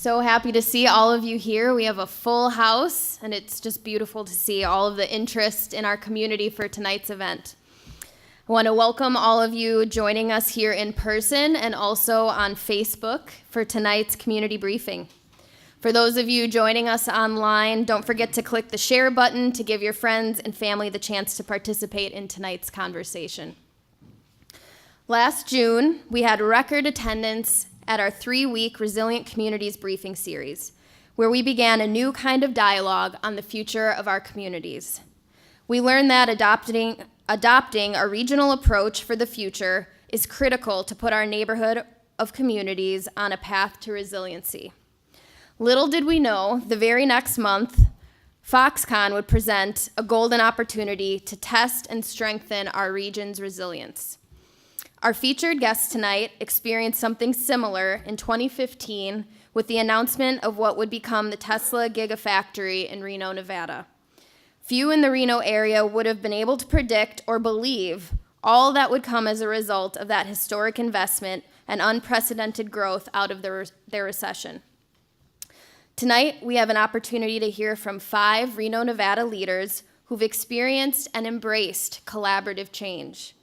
So happy to see all of you here. We have a full house, and it's just beautiful to see all of the interest in our community for tonight's event. I want to welcome all of you joining us here in person and also on Facebook for tonight's community briefing. For those of you joining us online, don't forget to click the share button to give your friends and family the chance to participate in tonight's conversation. Last June, we had record attendance at our 3-week Resilient Communities briefing series, where we began a new kind of dialogue on the future of our communities. We learned that adopting a regional approach for the future is critical to put our neighborhood of communities on a path to resiliency. Little did we know, the very next month, Foxconn would present a golden opportunity to test and strengthen our region's resilience. Our featured guest tonight experienced something similar in 2015 with the announcement of what would become the Tesla Gigafactory in Reno, Nevada. Few in the Reno area would have been able to predict or believe all that would come as a result of that historic investment and unprecedented growth out of their recession. Tonight, we have an opportunity to hear from 5 Reno, Nevada leaders who've experienced and embraced collaborative change.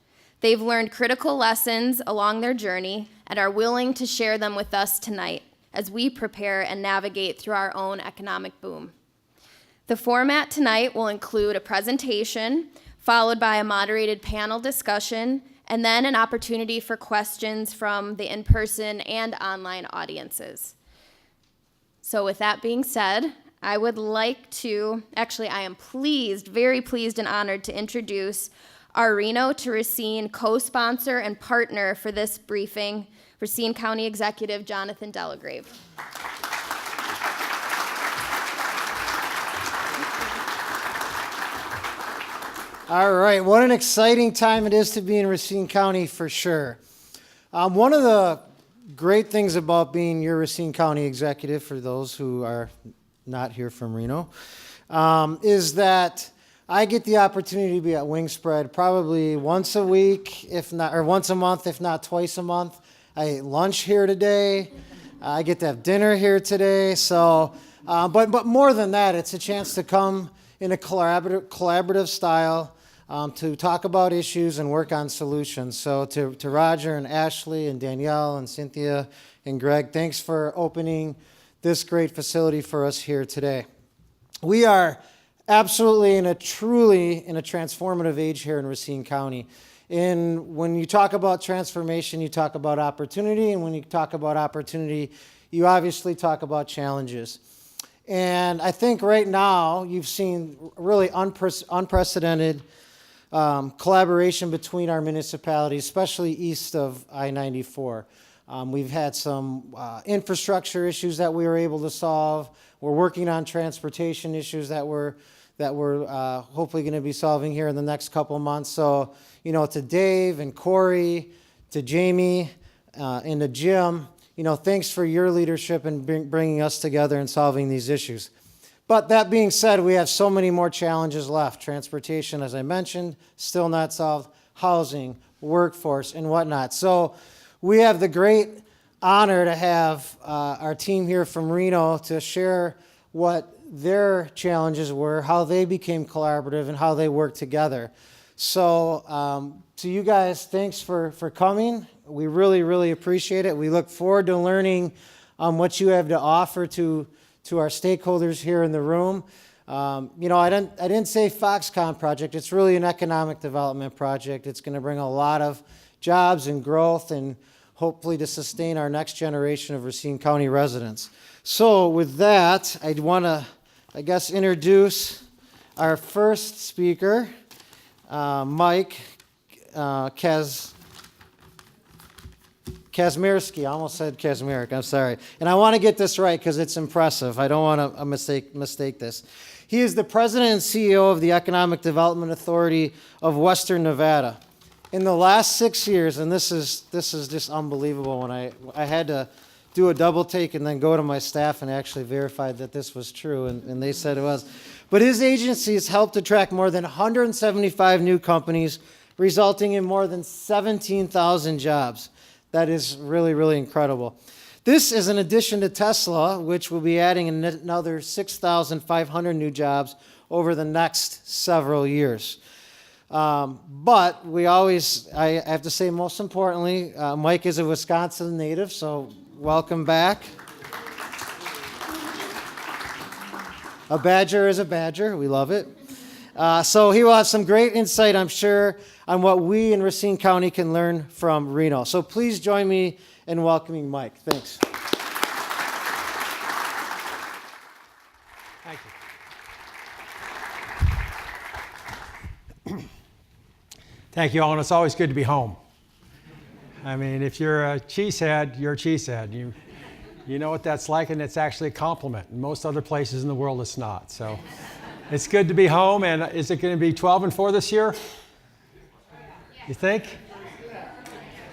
They've learned critical lessons along their journey and are willing to share them with us tonight as we prepare and navigate through our own economic boom. The format tonight will include a presentation, followed by a moderated panel discussion, and then an opportunity for questions from the in-person and online audiences. So with that being said, I am very pleased and honored to introduce our Reno to Racine co-sponsor and partner for this briefing, Racine County Executive Jonathan Delagrave. All right, what an exciting time it is to be in Racine County for sure. One of the great things about being your Racine County executive, for those who are not here from Reno, is that I get the opportunity to be at Wingspread probably once a week, or once a month, if not twice a month. I ate lunch here today. I get to have dinner here today. So, but more than that, it's a chance to come in a collaborative style to talk about issues and work on solutions. So to Roger and Ashley and Danielle and Cynthia and Greg, thanks for opening this great facility for us here today. We are absolutely in a transformative age here in Racine County. And when you talk about transformation, you talk about opportunity. And when you talk about opportunity, you obviously talk about challenges. And I think right now you've seen really unprecedented collaboration between our municipalities, especially east of I-94. We've had some infrastructure issues that we were able to solve. We're working on transportation issues that we're hopefully going to be solving here in the next couple of months. So, to Dave and Corey, to Jamie, and to Jim, thanks for your leadership and bringing us together and solving these issues. But that being said, we have so many more challenges left. Transportation, as I mentioned, still not solved. Housing, workforce, and whatnot. So we have the great honor to have our team here from Reno to share what their challenges were, how they became collaborative, and how they work together. So to you guys, thanks for coming. We really, really appreciate it. We look forward to learning what you have to offer to our stakeholders here in the room. I didn't say Foxconn project. It's really an economic development project. It's going to bring a lot of jobs and growth and hopefully to sustain our next generation of Racine County residents. So with that, I'd want to, introduce our first speaker, Mike Kazmierski. I almost said Kazmierik, I'm sorry. And I want to get this right because it's impressive. I don't want to mistake this. He is the president and CEO of the Economic Development Authority of Western Nevada. In the last 6 years, and this is just unbelievable, when I had to do a double take and then go to my staff and actually verify that this was true, and they said it was. But his agency has helped attract more than 175 new companies, resulting in more than 17,000 jobs. That is really, really incredible. This is in addition to Tesla, which will be adding another 6,500 new jobs over the next several years. But I have to say, most importantly, Mike is a Wisconsin native, so welcome back. A Badger is a Badger. We love it. So he will have some great insight, I'm sure, on what we in Racine County can learn from Reno. So please join me in welcoming Mike. Thanks. Thank you. Thank you all, and it's always good to be home. I mean, if you're a cheesehead, you're a cheesehead. You know what that's like, and it's actually a compliment. In most other places in the world, it's not. So it's good to be home, and is it going to be 12-4 this year? You think?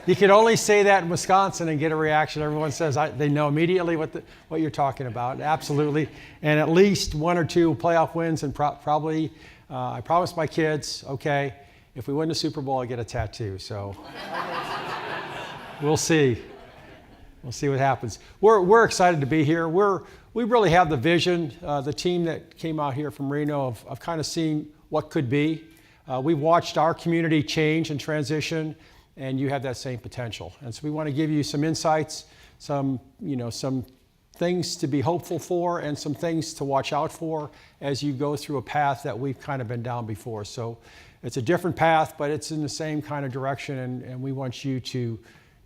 You can only say that in Wisconsin and get a reaction. Everyone says they know immediately what you're talking about. Absolutely. And at least 1 or 2 playoff wins, and probably, I promised my kids, okay, if we win the Super Bowl, I get a tattoo. So we'll see. We'll see what happens. We're excited to be here. We really have the vision, the team that came out here from Reno of kind of seeing what could be. We've watched our community change and transition, and you have that same potential. And so we want to give you some insights, some things to be hopeful for, and some things to watch out for as you go through a path that we've kind of been down before. So it's a different path, but it's in the same kind of direction, and we want you to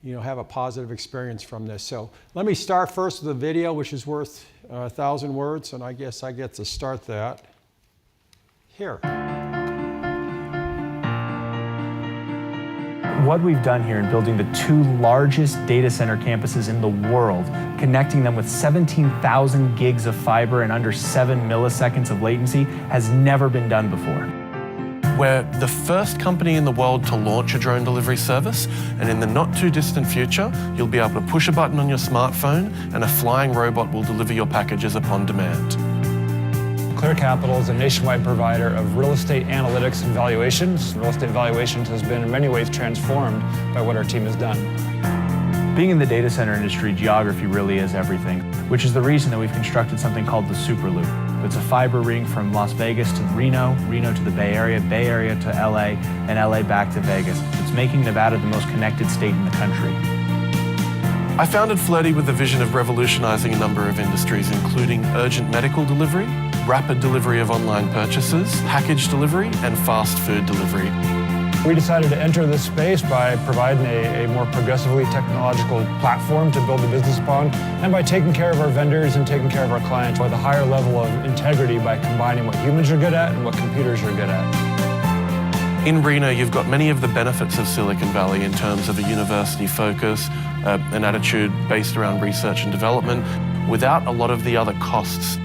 have a positive experience from this. So let me start first with a video, which is worth 1,000 words, and I guess I get to start that here. What we've done here in building the 2 largest data center campuses in the world, connecting them with 17,000 gigs of fiber and under 7 milliseconds of latency, has never been done before. We're the first company in the world to launch a drone delivery service, and in the not too distant future, you'll be able to push a button on your smartphone and a flying robot will deliver your packages upon demand. Clear Capital is a nationwide provider of real estate analytics and valuations. Real estate valuations has been in many ways transformed by what our team has done. Being in the data center industry, geography really is everything, which is the reason that we've constructed something called the Superloop. It's a fiber ring from Las Vegas to Reno, Reno to the Bay Area to LA, and LA back to Vegas. It's making Nevada the most connected state in the country. I founded Flirty with the vision of revolutionizing a number of industries, including urgent medical delivery, rapid delivery of online purchases, package delivery, and fast food delivery. We decided to enter this space by providing a more progressively technological platform to build a business upon, and by taking care of our vendors and taking care of our clients with a higher level of integrity by combining what humans are good at and what computers are good at. In Reno, you've got many of the benefits of Silicon Valley in terms of a university focus, an attitude based around research and development, without a lot of the other costs.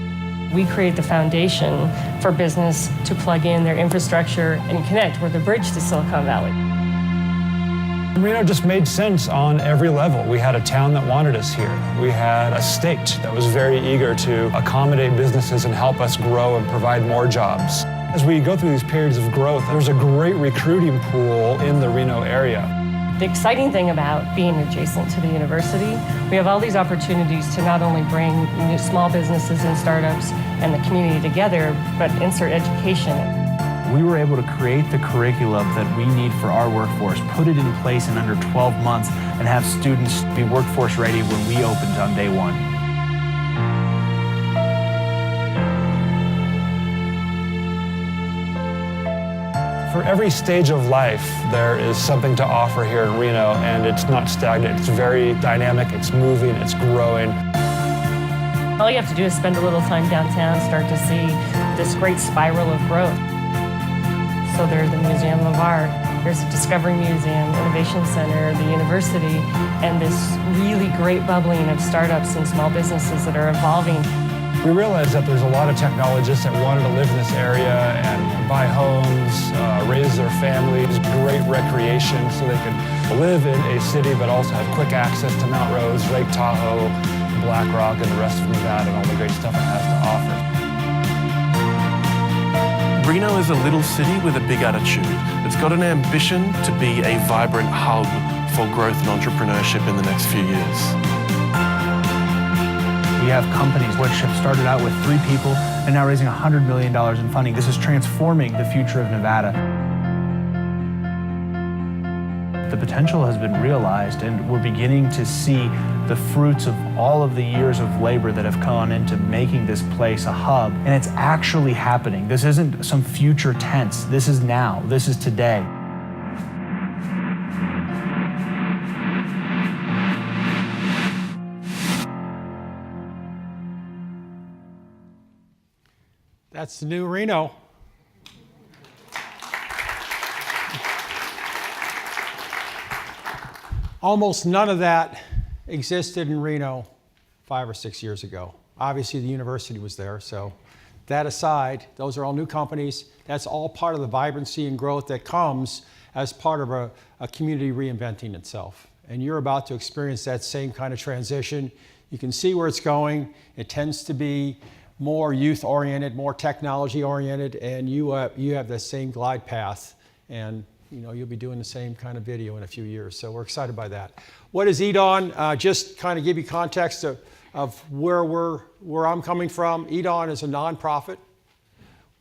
We create the foundation for business to plug in their infrastructure and connect. We're the bridge to Silicon Valley. Reno just made sense on every level. We had a town that wanted us here. We had a state that was very eager to accommodate businesses and help us grow and provide more jobs. As we go through these periods of growth, there's a great recruiting pool in the Reno area. The exciting thing about being adjacent to the university, we have all these opportunities to not only bring new small businesses and startups and the community together, but insert education. We were able to create the curriculum that we need for our workforce, put it in place in under 12 months, and have students be workforce ready when we opened on day 1. For every stage of life, there is something to offer here in Reno, and it's not stagnant. It's very dynamic, it's moving, it's growing. All you have to do is spend a little time downtown, start to see this great spiral of growth. So there's the Museum of Art, there's the Discovery Museum, Innovation Center, the university, and this really great bubbling of startups and small businesses that are evolving. We realized that there's a lot of technologists that wanted to live in this area and buy homes, raise their families, great recreation so they could live in a city but also have quick access to Mount Rose, Lake Tahoe, Black Rock, and the rest of Nevada and all the great stuff it has to offer. Reno is a little city with a big attitude. It's got an ambition to be a vibrant hub for growth and entrepreneurship in the next few years. We have companies which have started out with 3 people and now raising $100 million in funding. This is transforming the future of Nevada. The potential has been realized, and we're beginning to see the fruits of all of the years of labor that have gone into making this place a hub, and it's actually happening. This isn't some future tense. This is now. This is today. That's the new Reno. Almost none of that existed in Reno 5 or 6 years ago. Obviously, the university was there, so that aside, those are all new companies. That's all part of the vibrancy and growth that comes as part of a community reinventing itself. And you're about to experience that same kind of transition. You can see where it's going. It tends to be more youth-oriented, more technology-oriented, and you have the same glide path. And you'll be doing the same kind of video in a few years. So we're excited by that. What is EDON? Just kind of give you context of where I'm coming from. EDON is a nonprofit.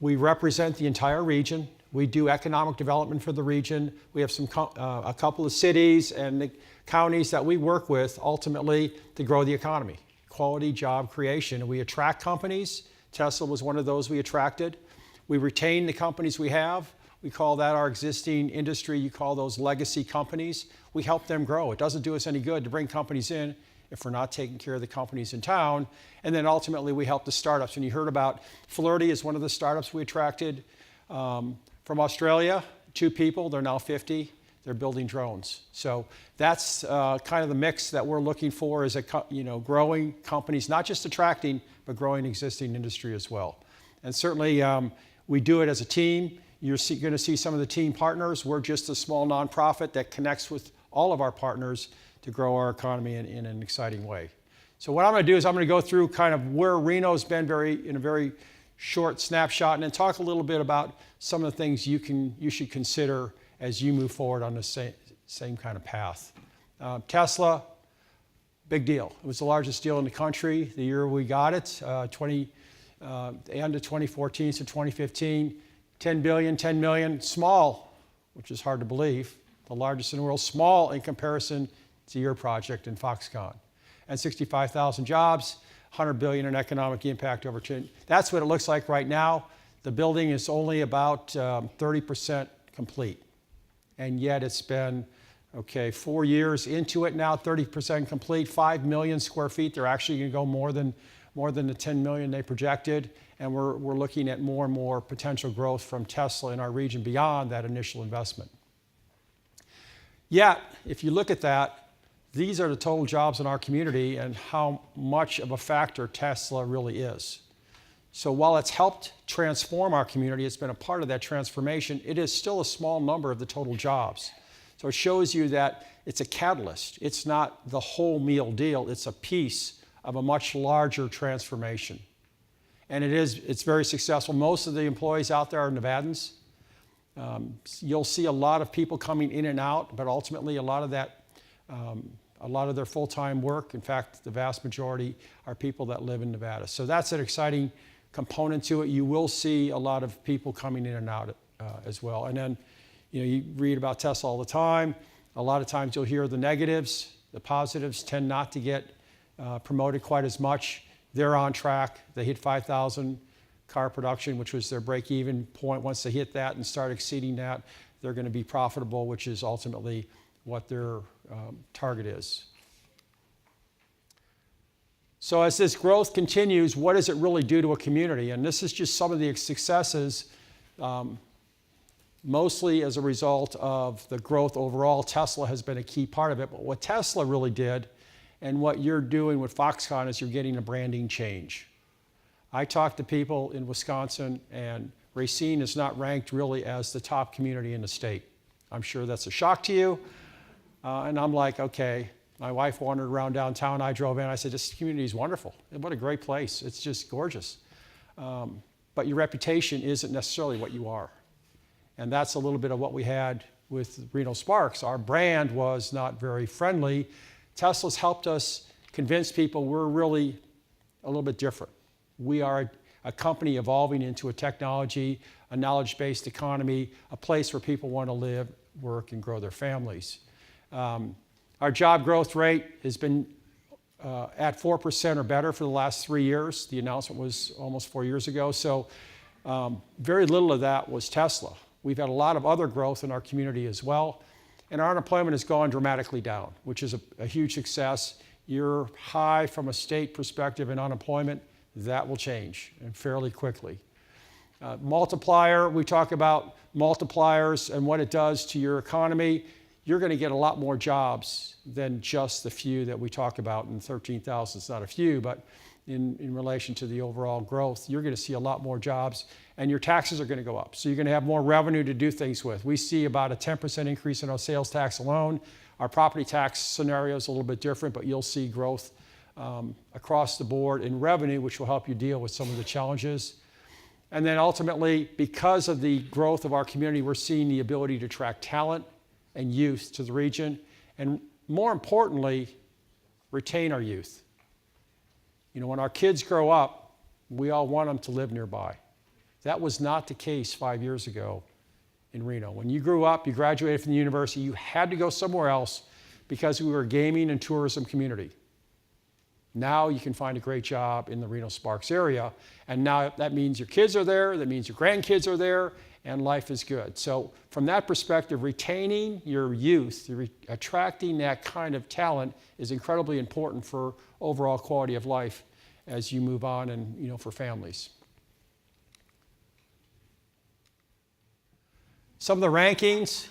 We represent the entire region. We do economic development for the region. We have a couple of cities and the counties that we work with ultimately to grow the economy. Quality job creation. And we attract companies. Tesla was one of those we attracted. We retain the companies we have. We call that our existing industry. You call those legacy companies. We help them grow. It doesn't do us any good to bring companies in if we're not taking care of the companies in town. And then ultimately we help the startups. And you heard about Flirty is one of the startups we attracted from Australia. 2 people, they're now 50. They're building drones. So that's kind of the mix that we're looking for is growing companies, not just attracting, but growing existing industry as well. And certainly we do it as a team. You're going to see some of the team partners. We're just a small nonprofit that connects with all of our partners to grow our economy in an exciting way. So what I'm going to do is I'm going to go through kind of where Reno's been in a very short snapshot, and then talk a little bit about some of the things you should consider as you move forward on the same kind of path. Tesla, big deal. It was the largest deal in the country the year we got it, end of 2014 to 2015. 10 billion, 10 million, small, which is hard to believe. The largest in the world, small in comparison to your project in Foxconn. And 65,000 jobs, 100 billion in economic impact over 10. That's what it looks like right now. The building is only about 30% complete. And yet it's been, 4 years into it now, 30% complete, 5 million square feet. They're actually going to go more than the 10 million they projected. And we're looking at more and more potential growth from Tesla in our region beyond that initial investment. Yet, if you look at that, these are the total jobs in our community and how much of a factor Tesla really is. So while it's helped transform our community, it's been a part of that transformation, it is still a small number of the total jobs. So it shows you that it's a catalyst. It's not the whole meal deal. It's a piece of a much larger transformation. And it's very successful. Most of the employees out there are Nevadans. You'll see a lot of people coming in and out, but ultimately a lot of their full-time work, in fact, the vast majority are people that live in Nevada. So that's an exciting component to it. You will see a lot of people coming in and out as well. And then, you read about Tesla all the time. A lot of times you'll hear the negatives. The positives tend not to get promoted quite as much. They're on track. They hit 5,000 car production, which was their break-even point. Once they hit that and start exceeding that, they're going to be profitable, which is ultimately what their target is. So as this growth continues, what does it really do to a community? And this is just some of the successes, mostly as a result of the growth overall. Tesla has been a key part of it. But what Tesla really did, and what you're doing with Foxconn, is you're getting a branding change. I talk to people in Wisconsin, and Racine is not ranked really as the top community in the state. I'm sure that's a shock to you. And I'm like, okay. My wife wandered around downtown. I drove in. I said, this community is wonderful. What a great place. It's just gorgeous. But your reputation isn't necessarily what you are. And that's a little bit of what we had with Reno Sparks. Our brand was not very friendly. Tesla's helped us convince people we're really a little bit different. We are a company evolving into a technology, a knowledge-based economy, a place where people want to live, work, and grow their families. Our job growth rate has been at 4% or better for the last 3 years. The announcement was almost 4 years ago, so very little of that was Tesla. We've had a lot of other growth in our community as well, and our unemployment has gone dramatically down, which is a huge success. You're high from a state perspective in unemployment. That will change, and fairly quickly. Multiplier, we talk about multipliers and what it does to your economy. You're going to get a lot more jobs than just the few that we talk about, and 13,000 is not a few, but in relation to the overall growth, you're going to see a lot more jobs, and your taxes are going to go up. So you're going to have more revenue to do things with. We see about a 10% increase in our sales tax alone. Our property tax scenario is a little bit different, but you'll see growth across the board in revenue, which will help you deal with some of the challenges. And then ultimately, because of the growth of our community, we're seeing the ability to attract talent and youth to the region, and more importantly, retain our youth. You know, when our kids grow up, we all want them to live nearby. That was not the case 5 years ago in Reno. When you grew up, you graduated from the university, you had to go somewhere else because we were a gaming and tourism community. Now you can find a great job in the Reno-Sparks area, and now that means your kids are there, that means your grandkids are there, and life is good. So from that perspective, retaining your youth, attracting that kind of talent is incredibly important for overall quality of life as you move on and, you know, for families. Some of the rankings.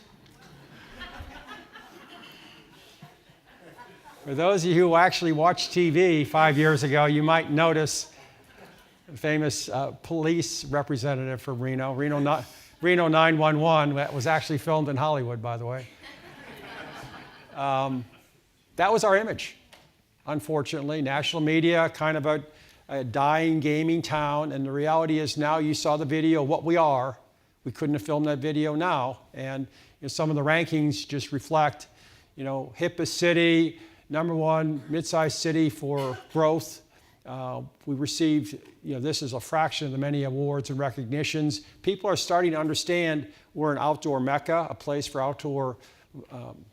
For those of you who actually watched TV 5 years ago, you might notice a famous police representative from Reno, Reno 911, that was actually filmed in Hollywood, by the way. That was our image, unfortunately. National media, kind of a dying gaming town, and the reality is now you saw the video of what we are. We couldn't have filmed that video now, and you know, some of the rankings just reflect, you know, hippest city, #1 mid-sized city for growth. We received, you know, this is a fraction of the many awards and recognitions. People are starting to understand we're an outdoor mecca, a place for outdoor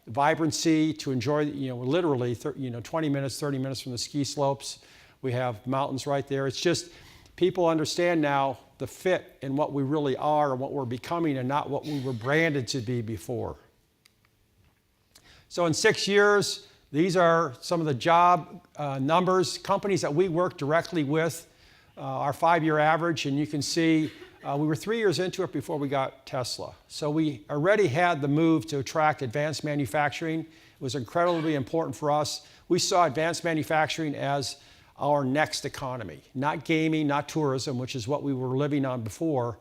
vibrancy to enjoy, you know, literally 20 minutes, 30 minutes from the ski slopes. We have mountains right there. It's just people understand now the fit in what we really are and what we're becoming and not what we were branded to be before. So in 6 years, these are some of the job numbers, companies that we work directly with, our 5-year average, and you can see we were 3 years into it before we got Tesla. So we already had the move to attract advanced manufacturing. It was incredibly important for us. We saw advanced manufacturing as our next economy, not gaming, not tourism, which is what we were living on before,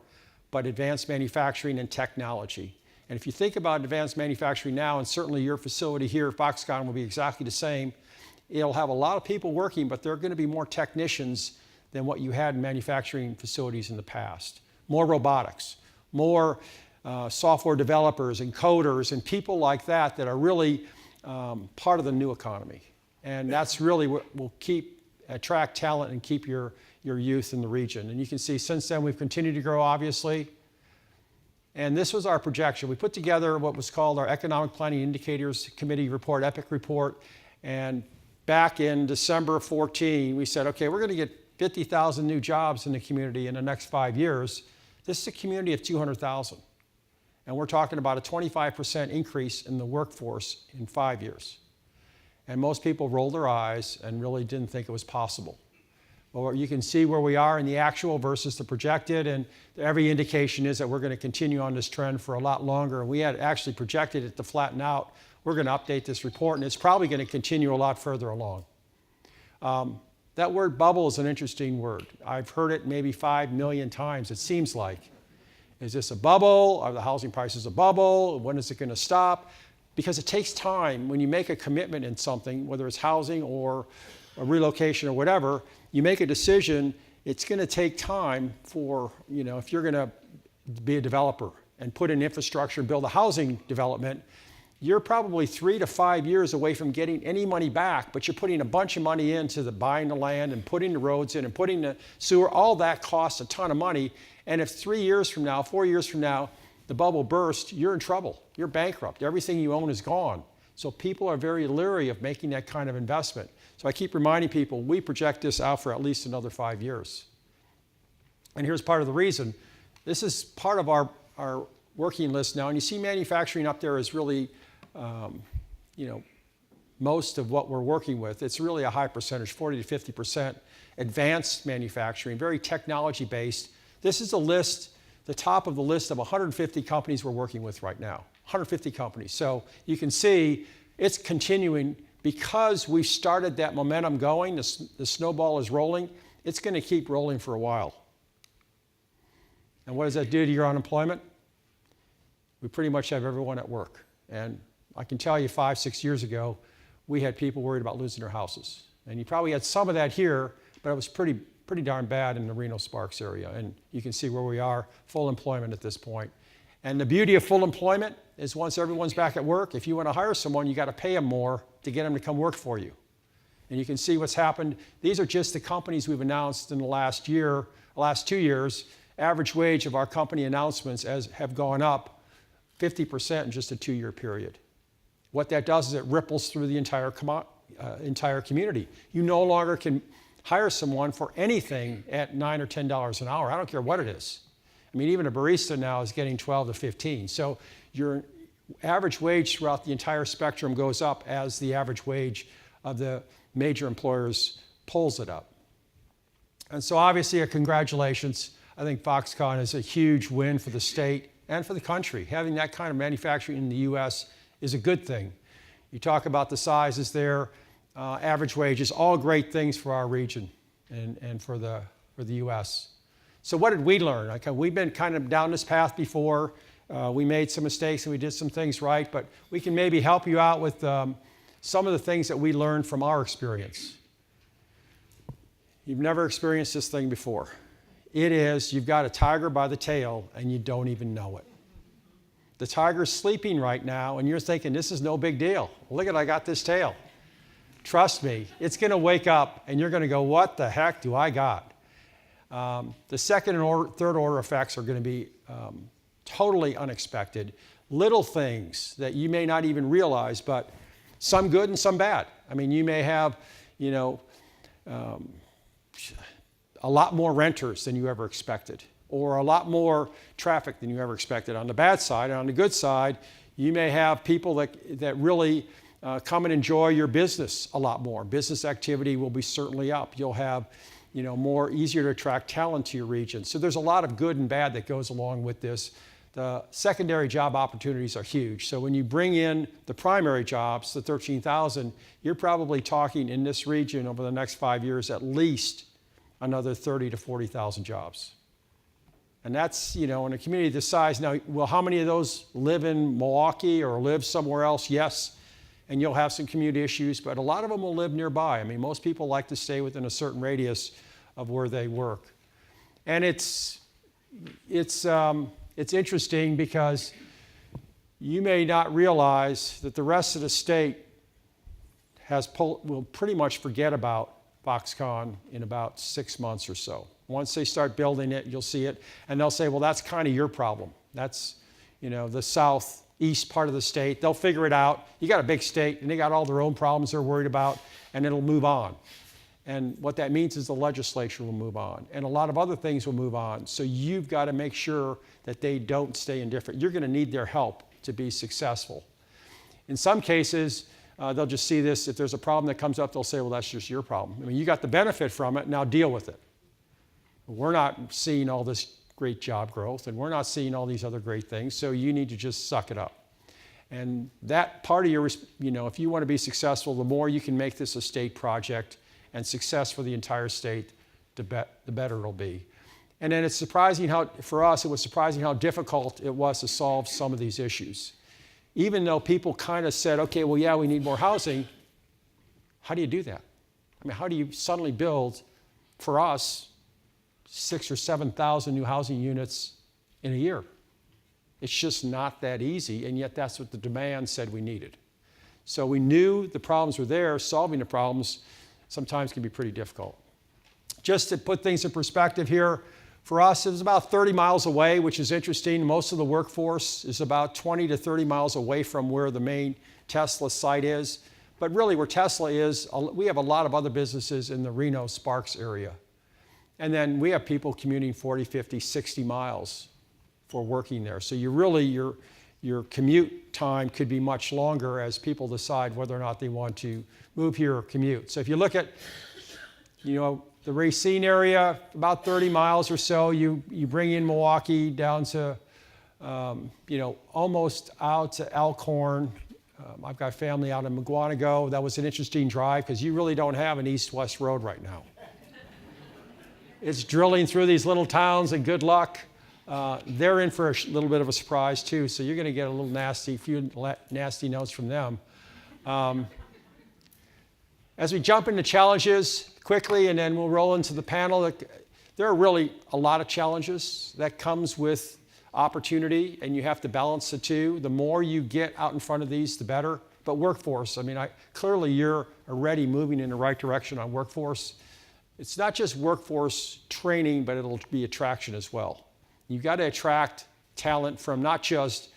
but advanced manufacturing and technology. And if you think about advanced manufacturing now, and certainly your facility here at Foxconn will be exactly the same, it'll have a lot of people working, but there are going to be more technicians than what you had in manufacturing facilities in the past. More robotics, more software developers and coders and people like that that are really part of the new economy. And that's really what will attract talent and keep your youth in the region. And you can see since then we've continued to grow, obviously. And this was our projection. We put together what was called our Economic Planning Indicators Committee report, EPIC report. And back in December of 14, we said, okay, we're going to get 50,000 new jobs in the community in the next 5 years. This is a community of 200,000. And we're talking about a 25% increase in the workforce in 5 years. And most people rolled their eyes and really didn't think it was possible. Well, you can see where we are in the actual versus the projected, and every indication is that we're going to continue on this trend for a lot longer. We had actually projected it to flatten out. We're going to update this report, and it's probably going to continue a lot further along. That word bubble is an interesting word. I've heard it maybe 5 million times, it seems like. Is this a bubble? Are the housing prices a bubble? When is it going to stop? Because it takes time when you make a commitment in something, whether it's housing or a relocation or whatever, you make a decision, it's going to take time for, you know, if you're going to be a developer and put in infrastructure, build a housing development, you're probably 3 to 5 years away from getting any money back, but you're putting a bunch of money into the buying the land and putting the roads in and putting the sewer. All that costs a ton of money. And if 3 years from now, 4 years from now, the bubble bursts, you're in trouble. You're bankrupt. Everything you own is gone. So people are very leery of making that kind of investment. So I keep reminding people, we project this out for at least another 5 years. And here's part of the reason. This is part of our working list now. And you see manufacturing up there is really, most of what we're working with. It's really a high percentage, 40 to 50% advanced manufacturing, very technology-based. This is a list, the top of the list of 150 companies we're working with right now. 150 companies. So you can see it's continuing because we started that momentum going, the snowball is rolling, it's going to keep rolling for a while. And what does that do to your unemployment? We pretty much have everyone at work. And I can tell you 5, 6 years ago, we had people worried about losing their houses. And you probably had some of that here, but it was pretty darn bad in the Reno Sparks area. And you can see where we are, full employment at this point. And the beauty of full employment is once everyone's back at work, if you want to hire someone, you got to pay them more to get them to come work for you. And you can see what's happened. These are just the companies we've announced in the last 2 years. Average wage of our company announcements have gone up 50% in just a 2-year period. What that does is it ripples through the entire community. You no longer can hire someone for anything at $9 or $10 an hour. I don't care what it is. I mean, even a barista now is getting 12 to 15. So your average wage throughout the entire spectrum goes up as the average wage of the major employers pulls it up. And so obviously, congratulations. I think Foxconn is a huge win for the state and for the country. Having that kind of manufacturing in the U.S. is a good thing. You talk about the sizes there, average wages, all great things for our region and for the U.S. So what did we learn? We've been kind of down this path before. We made some mistakes and we did some things right, but we can maybe help you out with some of the things that we learned from our experience. You've never experienced this thing before. It is, you've got a tiger by the tail and you don't even know it. The tiger's sleeping right now and you're thinking, this is no big deal. Look at, I got this tail. Trust me, it's going to wake up and you're going to go, what the heck do I got? The second and third order effects are going to be totally unexpected. Little things that you may not even realize, but some good and some bad. I mean, you may have, a lot more renters than you ever expected, or a lot more traffic than you ever expected on the bad side. And on the good side, you may have people that really come and enjoy your business a lot more. Business activity will be certainly up. You'll have more easier to attract talent to your region. So there's a lot of good and bad that goes along with this. The secondary job opportunities are huge. So when you bring in the primary jobs, the 13,000, you're probably talking in this region over the next 5 years at least another 30 to 40,000 jobs. And that's, in a community this size. Now, well, how many of those live in Milwaukee or live somewhere else? Yes. And you'll have some community issues, but a lot of them will live nearby. I mean, most people like to stay within a certain radius of where they work. And it's interesting because you may not realize that the rest of the state will pretty much forget about Foxconn in about 6 months or so. Once they start building it, you'll see it, and they'll say, well, that's kind of your problem. That's, the southeast part of the state. They'll figure it out. You got a big state, and they got all their own problems they're worried about, and it'll move on. And what that means is the legislature will move on, and a lot of other things will move on. So you've got to make sure that they don't stay indifferent. You're going to need their help to be successful. In some cases, they'll just see this. If there's a problem that comes up, they'll say, well, that's just your problem. I mean, you got the benefit from it, now deal with it. We're not seeing all this great job growth, and we're not seeing all these other great things, so you need to just suck it up. And that part of your, if you want to be successful, the more you can make this a state project and success for the entire state, the better it'll be. And then it's surprising for us, it was surprising how difficult it was to solve some of these issues. Even though people kind of said, okay, well, yeah, we need more housing, how do you do that? I mean, how do you suddenly build, for us, 6,000 or 7,000 new housing units in a year? It's just not that easy, and yet that's what the demand said we needed. So we knew the problems were there. Solving the problems sometimes can be pretty difficult. Just to put things in perspective here, for us, it was about 30 miles away, which is interesting. Most of the workforce is about 20 to 30 miles away from where the main Tesla site is. But really where Tesla is, we have a lot of other businesses in the Reno Sparks area. And then we have people commuting 40, 50, 60 miles for working there. So your commute time could be much longer as people decide whether or not they want to move here or commute. So if you look at, the Racine area, about 30 miles or so, you bring in Milwaukee down to, almost out to Elkhorn. I've got family out in McGuanago. That was an interesting drive because you really don't have an east-west road right now. It's drilling through these little towns, and good luck. They're in for a little bit of a surprise too, so you're going to get a few nasty notes from them. As we jump into challenges quickly, and then we'll roll into the panel, there are really a lot of challenges that comes with opportunity, and you have to balance the two. The more you get out in front of these, the better. But workforce, clearly you're already moving in the right direction on workforce. It's not just workforce training, but it'll be attraction as well. You've got to attract talent from not just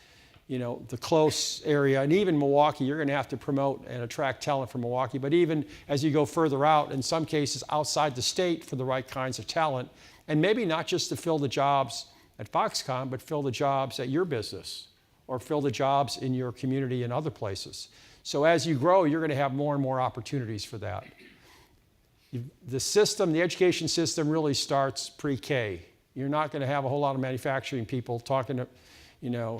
the close area, and even Milwaukee. You're going to have to promote and attract talent from Milwaukee, but even as you go further out, in some cases outside the state, for the right kinds of talent, and maybe not just to fill the jobs at Foxconn, but fill the jobs at your business or fill the jobs in your community and other places. So as you grow, you're going to have more and more opportunities for that. The education system really starts pre-K. You're not going to have a whole lot of manufacturing people talking to,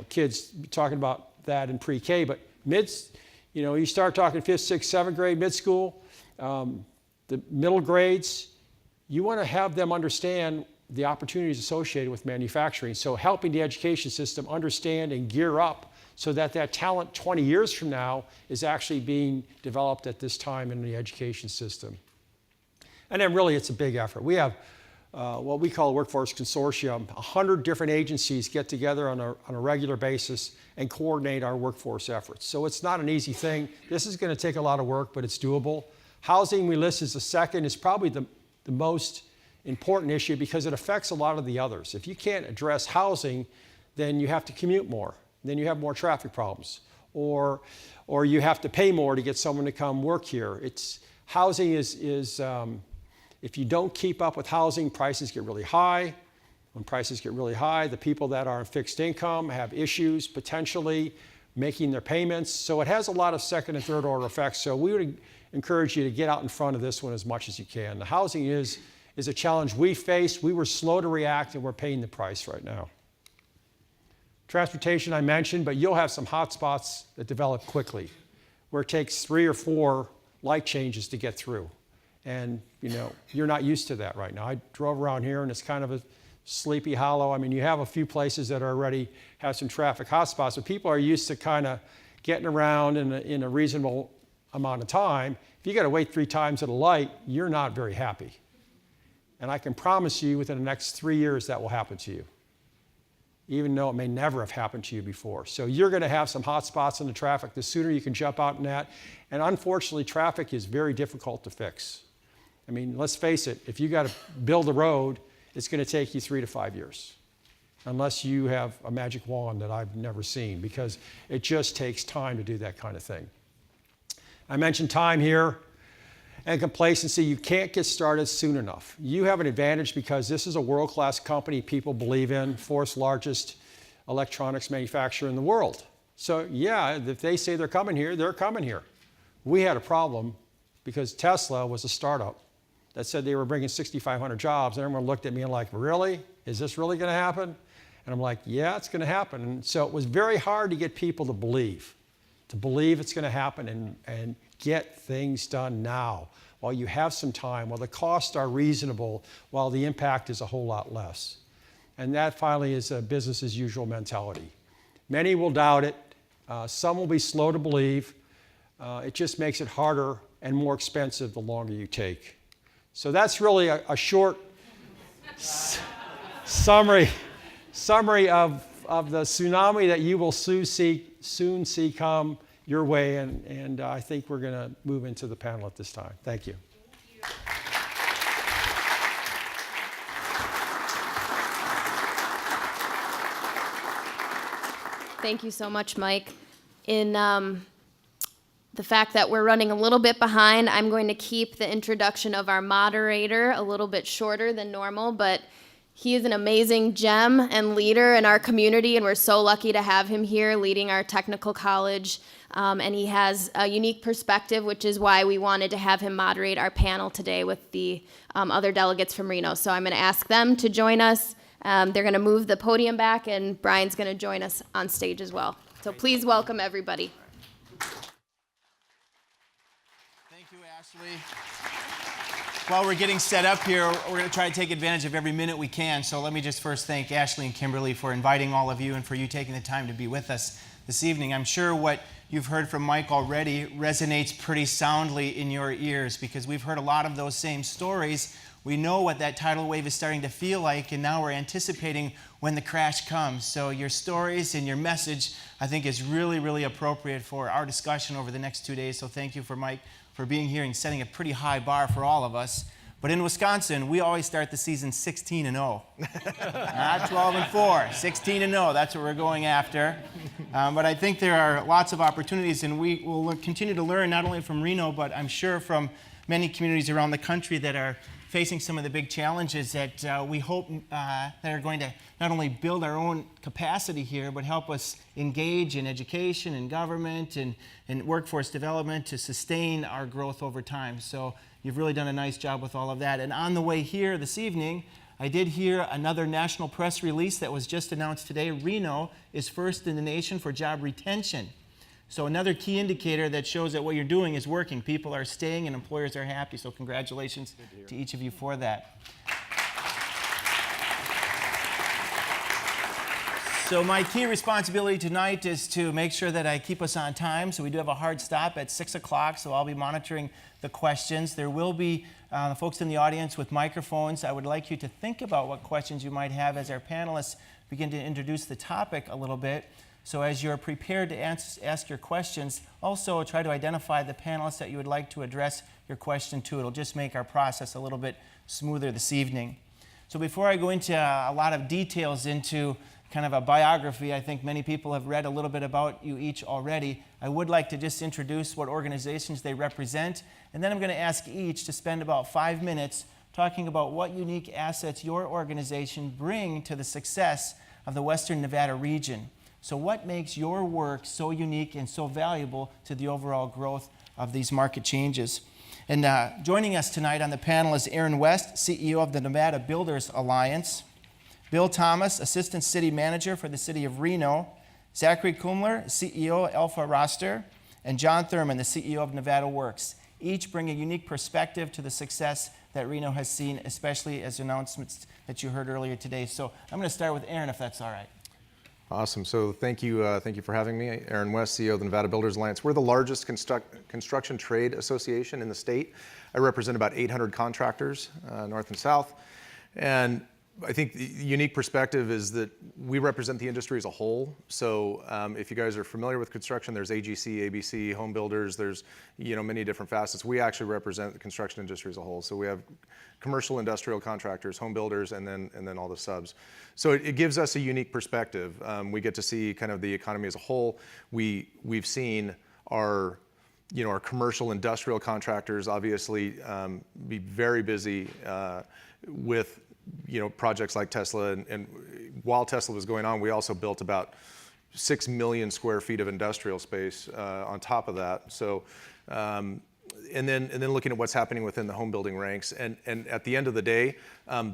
kids talking about that in pre-K, but you start talking 5th, 6th, 7th grade, mid-school, the middle grades, you want to have them understand the opportunities associated with manufacturing. So helping the education system understand and gear up so that talent 20 years from now is actually being developed at this time in the education system. And then really it's a big effort. We have what we call a workforce consortium. 100 different agencies get together on a regular basis and coordinate our workforce efforts. So it's not an easy thing. This is going to take a lot of work, but it's doable. Housing we list as the second is probably the most important issue because it affects a lot of the others. If you can't address housing, then you have to commute more. Then you have more traffic problems. Or you have to pay more to get someone to come work here. Housing is if you don't keep up with housing, prices get really high. When prices get really high, the people that are on fixed income have issues potentially making their payments. So it has a lot of second and third order effects. So we would encourage you to get out in front of this one as much as you can. The housing is a challenge we faced. We were slow to react, and we're paying the price right now. Transportation I mentioned, but you'll have some hot spots that develop quickly, where it takes 3 or 4 light changes to get through. And you're not used to that right now. I drove around here and it's kind of a sleepy hollow. You have a few places that already have some traffic hotspots, but people are used to kind of getting around in a reasonable amount of time. If you got to wait 3 times at a light, you're not very happy. And I can promise you within the next 3 years that will happen to you, even though it may never have happened to you before. So you're going to have some hot spots in the traffic. The sooner you can jump out in that. And unfortunately, traffic is very difficult to fix. Let's face it, if you got to build a road, it's going to take you 3 to 5 years, unless you have a magic wand that I've never seen, because it just takes time to do that kind of thing. I mentioned time here and complacency. You can't get started soon enough. You have an advantage because this is a world-class company people believe in, 4th largest electronics manufacturer in the world. So yeah, if they say they're coming here, they're coming here. We had a problem because Tesla was a startup that said they were bringing 6,500 jobs, and everyone looked at me like, really? Is this really going to happen? And I'm like, yeah, it's going to happen. And so it was very hard to get people to believe it's going to happen and get things done now while you have some time, while the costs are reasonable, while the impact is a whole lot less. And that finally is a business as usual mentality. Many will doubt it. Some will be slow to believe. It just makes it harder and more expensive the longer you take. So that's really a short summary of of the tsunami that you will soon see come your way. And I think we're going to move into the panel at this time. Thank you. Thank you so much, Mike. In the fact that we're running a little bit behind, I'm going to keep the introduction of our moderator a little bit shorter than normal, but he is an amazing gem and leader in our community, and we're so lucky to have him here leading our technical college. And he has a unique perspective, which is why we wanted to have him moderate our panel today with the other delegates from Reno. So I'm going to ask them to join us. They're going to move the podium back, and Brian's going to join us on stage as well. So please welcome everybody. Thank you, Ashley. While we're getting set up here, we're going to try to take advantage of every minute we can. So let me just first thank Ashley and Kimberly for inviting all of you and for you taking the time to be with us this evening. I'm sure what you've heard from Mike already resonates pretty soundly in your ears, because we've heard a lot of those same stories. We know what that tidal wave is starting to feel like, and now we're anticipating when the crash comes. So your stories and your message, I think, is really, really appropriate for our discussion over the next 2 days. So thank you for Mike for being here and setting a pretty high bar for all of us. But in Wisconsin, we always start the season 16-0. Not 12-4, 16-0. That's what we're going after. But I think there are lots of opportunities, and we will continue to learn not only from Reno, but I'm sure from many communities around the country that are facing some of the big challenges that we hope that are going to not only build our own capacity here, but help us engage in education and government and workforce development to sustain our growth over time. So you've really done a nice job with all of that. And on the way here this evening, I did hear another national press release that was just announced today. Reno is first in the nation for job retention. So another key indicator that shows that what you're doing is working. People are staying and employers are happy. So congratulations to each of you for that. So my key responsibility tonight is to make sure that I keep us on time. So we do have a hard stop at 6 o'clock, so I'll be monitoring the questions. There will be folks in the audience with microphones. I would like you to think about what questions you might have as our panelists begin to introduce the topic a little bit. So as you're prepared to ask your questions, also try to identify the panelists that you would like to address your question to. It'll just make our process a little bit smoother this evening. So before I go into a lot of details into kind of a biography, I think many people have read a little bit about you each already. I would like to just introduce what organizations they represent, and then I'm going to ask each to spend about 5 minutes talking about what unique assets your organization bring to the success of the Western Nevada region. So what makes your work so unique and so valuable to the overall growth of these market changes? And joining us tonight on the panel is Aaron West, CEO of the Nevada Builders Alliance, Bill Thomas, Assistant City Manager for the City of Reno, Zachary Kumler, CEO of Alpha Roster, and John Thurman, the CEO of Nevada Works. Each bring a unique perspective to the success that Reno has seen, especially as announcements that you heard earlier today. So I'm going to start with Aaron, if that's all right. Awesome. So thank you for having me. Aaron West, CEO of the Nevada Builders Alliance. We're the largest construction trade association in the state. I represent about 800 contractors, north and south. And I think the unique perspective is that we represent the industry as a whole. So if you guys are familiar with construction, there's AGC, ABC, home builders, there's many different facets. We actually represent the construction industry as a whole. So we have commercial industrial contractors, home builders, and then all the subs. So it gives us a unique perspective. We get to see kind of the economy as a whole. We've seen our commercial industrial contractors obviously be very busy with projects like Tesla, and while Tesla was going on, we also built about 6 million square feet of industrial space on top of that. So, and then looking at what's happening within the home building ranks, and at the end of the day,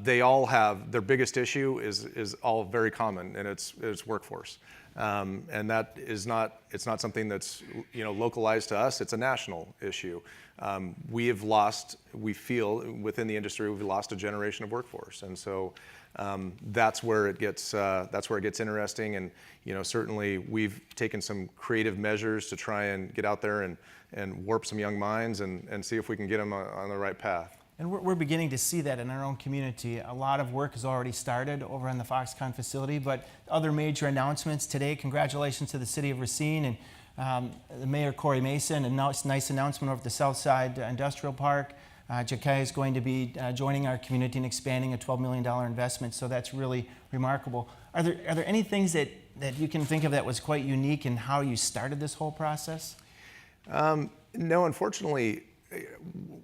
they all have their biggest issue is all very common, and it's workforce. And that is not something that's localized to us. It's a national issue. We feel within the industry we've lost a generation of workforce, and so that's where it gets interesting. And certainly we've taken some creative measures to try and get out there and warp some young minds and see if we can get them on the right path. And we're beginning to see that in our own community. A lot of work has already started over in the Foxconn facility, but other major announcements today. Congratulations to the City of Racine and the Mayor Corey Mason, a nice announcement over the Southside Industrial Park. Jakai is going to be joining our community and expanding a $12 million investment, so that's really remarkable. Are there any things that you can think of that was quite unique in how you started this whole process? No, unfortunately,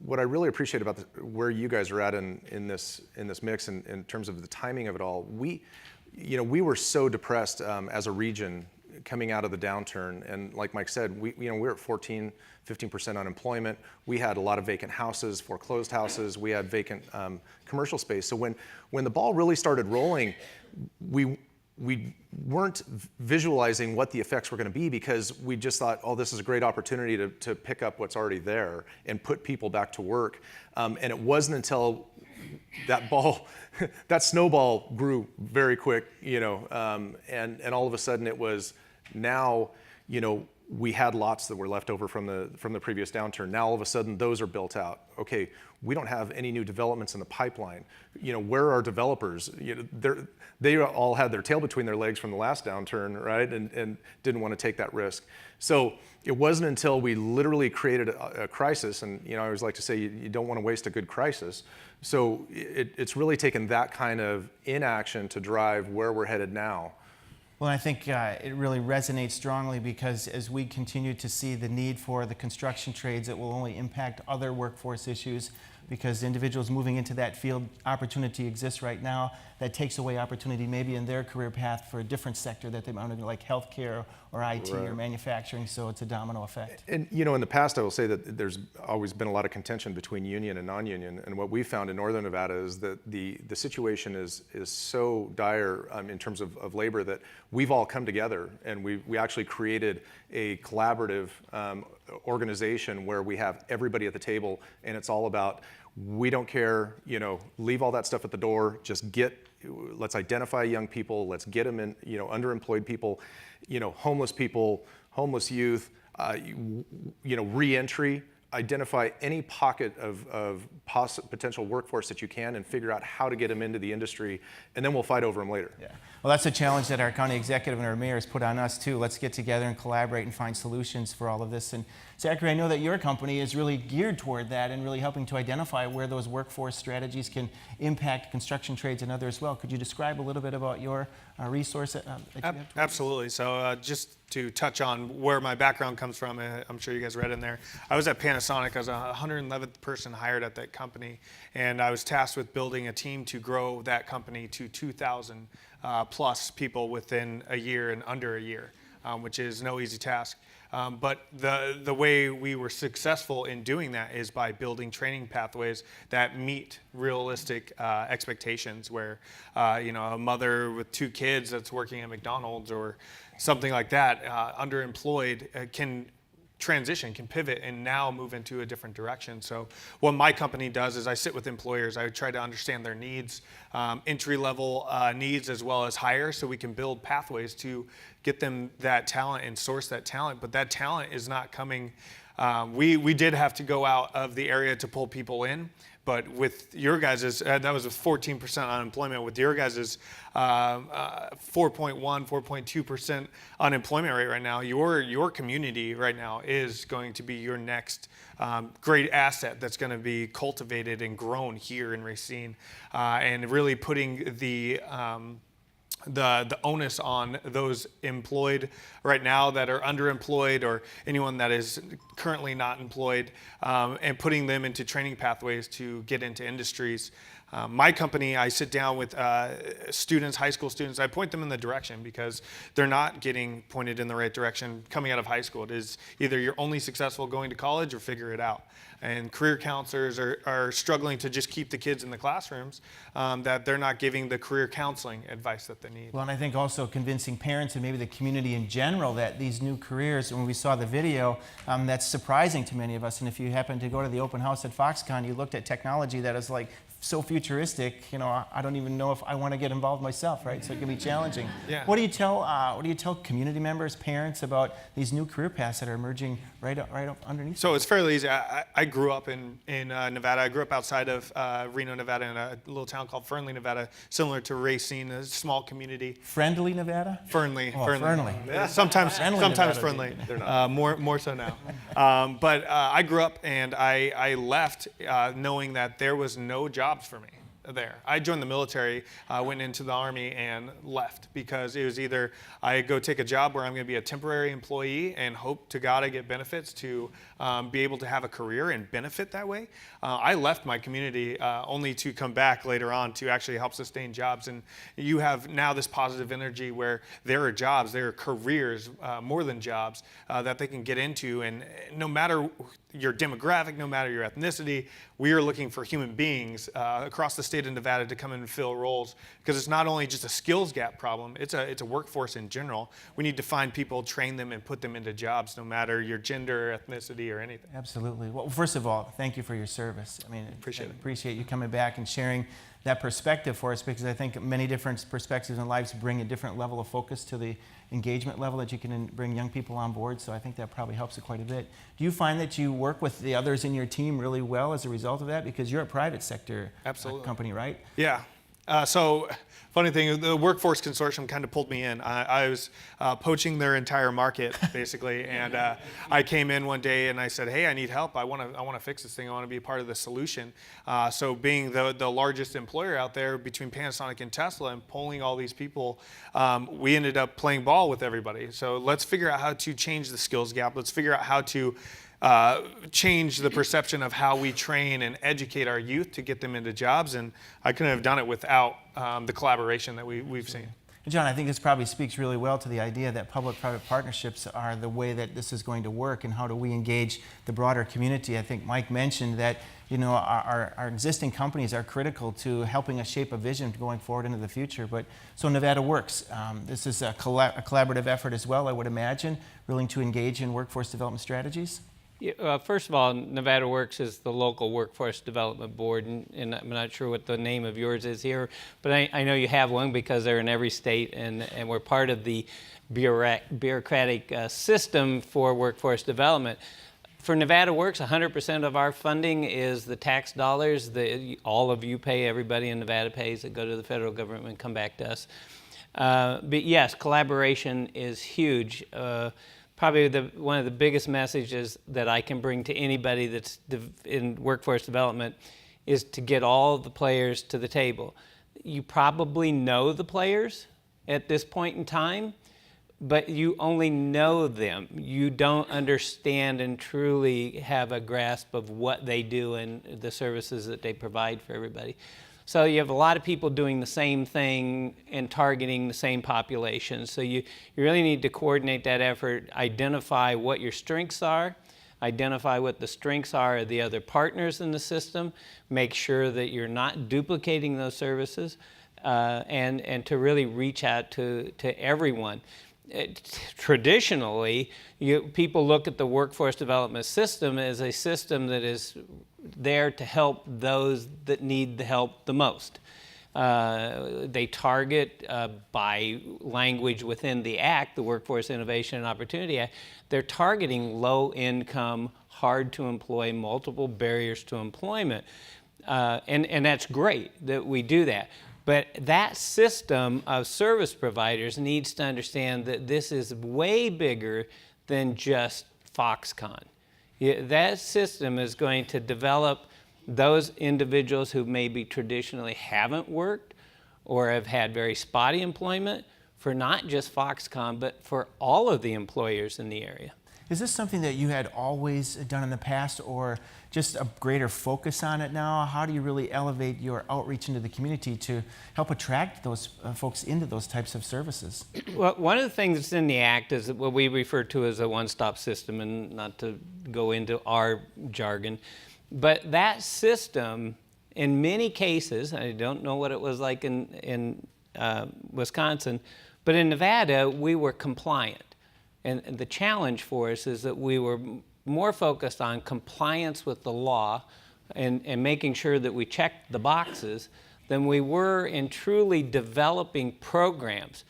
what I really appreciate about where you guys are at in this mix in terms of the timing of it all, we were so depressed as a region coming out of the downturn, and like Mike said, we're at 15% unemployment. We had a lot of vacant houses, foreclosed houses. We had vacant commercial space. So when the ball really started rolling, we weren't visualizing what the effects were going to be, because we just thought, oh, this is a great opportunity to pick up what's already there and put people back to work. And it wasn't until that snowball grew very quick, and all of a sudden it was now, we had lots that were left over from the previous downturn. Now all of a sudden those are built out. Okay, we don't have any new developments in the pipeline. Where are developers? They all had their tail between their legs from the last downturn, right? And didn't want to take that risk. So it wasn't until we literally created a crisis, and I always like to say you don't want to waste a good crisis. So it's really taken that kind of inaction to drive where we're headed now. Well, I think it really resonates strongly, because as we continue to see the need for the construction trades, it will only impact other workforce issues, because individuals moving into that field, opportunity exists right now that takes away opportunity maybe in their career path for a different sector that they might want to do, like healthcare or IT or manufacturing, so it's a domino effect. And in the past, I will say that there's always been a lot of contention between union and non-union, and what we found in Northern Nevada is that the situation is so dire in terms of labor that we've all come together, and we actually created a collaborative organization where we have everybody at the table, and it's all about, we don't care, leave all that stuff at the door, let's identify young people, let's get them in, underemployed people, homeless people, homeless youth, re-entry, identify any pocket of potential workforce that you can and figure out how to get them into the industry, and then we'll fight over them later. Yeah. Well, that's a challenge that our county executive and our mayor has put on us too. Let's get together and collaborate and find solutions for all of this. And Zachary, I know that your company is really geared toward that and really helping to identify where those workforce strategies can impact construction trades and others as well. Could you describe a little bit about your resource that you have? Absolutely. So just to touch on where my background comes from, I'm sure you guys read in there. I was at Panasonic. I was a 111th person hired at that company, and I was tasked with building a team to grow that company to 2,000 plus people within a year and under a year, which is no easy task. But the way we were successful in doing that is by building training pathways that meet realistic expectations, where a mother with 2 kids that's working at McDonald's or something like that, underemployed, can transition, can pivot, and now move into a different direction. So what my company does is I sit with employers. I try to understand their needs, entry-level needs as well as higher, so we can build pathways to get them that talent and source that talent. But that talent is not coming. We did have to go out of the area to pull people in. But with your guys', that was a 14% unemployment. With your guys' 4.1, 4.2% unemployment rate right now, your community right now is going to be your next great asset that's going to be cultivated and grown here in Racine, and really putting the onus on those employed right now that are underemployed, or anyone that is currently not employed, and putting them into training pathways to get into industries. My company, I sit down with students, high school students. I point them in the direction, because they're not getting pointed in the right direction coming out of high school. It is either you're only successful going to college or figure it out. And career counselors are struggling to just keep the kids in the classrooms, that they're not giving the career counseling advice that they need. Well, and I think also convincing parents and maybe the community in general that these new careers, when we saw the video, that's surprising to many of us. And if you happen to go to the open house at Foxconn, you looked at technology that is like so futuristic, I don't even know if I want to get involved myself, right? So it can be challenging. Yeah. What do you tell community members, parents about these new career paths that are emerging right up underneath? So it's fairly easy. I grew up in Nevada. I grew up outside of Reno, Nevada, in a little town called Fernley, Nevada, similar to Racine, a small community. Friendly Nevada? Fernley. Oh, Fernley. Fernley. Yeah, sometimes Nevada, friendly. They're not. More so now. But I grew up and I left knowing that there was no jobs for me there. I joined the military, went into the Army, and left because it was either I go take a job where I'm going to be a temporary employee and hope to God I get benefits to be able to have a career and benefit that way. I left my community only to come back later on to actually help sustain jobs. And you have now this positive energy where there are jobs, there are careers, more than jobs, that they can get into. And no matter your demographic, no matter your ethnicity, we are looking for human beings across the state of Nevada to come in and fill roles, because it's not only just a skills gap problem, it's a workforce in general. We need to find people, train them, and put them into jobs, no matter your gender, ethnicity, or anything. Absolutely. Well, first of all, thank you for your service. I mean, Appreciate it. Appreciate you coming back and sharing that perspective for us, because I think many different perspectives in lives bring a different level of focus to the engagement level that you can bring young people on board. So I think that probably helps it quite a bit. Do you find that you work with the others in your team really well as a result of that? Because you're a private sector company, right? Yeah. So, funny thing, the Workforce Consortium kind of pulled me in. I was poaching their entire market, basically, and I came in one day and I said, "Hey, I need help. I want to fix this thing. I want to be a part of the solution." So, being the largest employer out there between Panasonic and Tesla, and pulling all these people, we ended up playing ball with everybody. So, let's figure out how to change the skills gap. Let's figure out how to change the perception of how we train and educate our youth to get them into jobs, and I couldn't have done it without the collaboration that we've seen. John, I think this probably speaks really well to the idea that public-private partnerships are the way that this is going to work, and how do we engage the broader community. I think Mike mentioned that our existing companies are critical to helping us shape a vision going forward into the future. But so Nevada Works, this is a collaborative effort as well, I would imagine, willing to engage in workforce development strategies? First of all, Nevada Works is the local workforce development board, and I'm not sure what the name of yours is here, but I know you have one because they're in every state, and we're part of the bureaucratic system for workforce development. For Nevada Works, 100% of our funding is the tax dollars that all of you pay, everybody in Nevada pays, that go to the federal government and come back to us. But yes, collaboration is huge. Probably one of the biggest messages that I can bring to anybody that's in workforce development is to get all the players to the table. You probably know the players at this point in time, but you only know them. You don't understand and truly have a grasp of what they do and the services that they provide for everybody. So you have a lot of people doing the same thing and targeting the same population. So you really need to coordinate that effort, identify what your strengths are, identify what the strengths are of the other partners in the system, make sure that you're not duplicating those services, and to really reach out to everyone. Traditionally, people look at the workforce development system as a system that is there to help those that need the help the most. They target by language within the Act, the Workforce Innovation and Opportunity Act, they're targeting low income, hard to employ, multiple barriers to employment. And that's great that we do that. But that system of service providers needs to understand that this is way bigger than just Foxconn. That system is going to develop those individuals who maybe traditionally haven't worked or have had very spotty employment for not just Foxconn, but for all of the employers in the area. Is this something that you had always done in the past, or just a greater focus on it now? How do you really elevate your outreach into the community to help attract those folks into those types of services? Well, one of the things that's in the Act is what we refer to as a one-stop system, and not to go into our jargon, but that system, in many cases, I don't know what it was like in Wisconsin, but in Nevada, we were compliant. And the challenge for us is that we were more focused on compliance with the law and making sure that we checked the boxes than we were in truly developing programs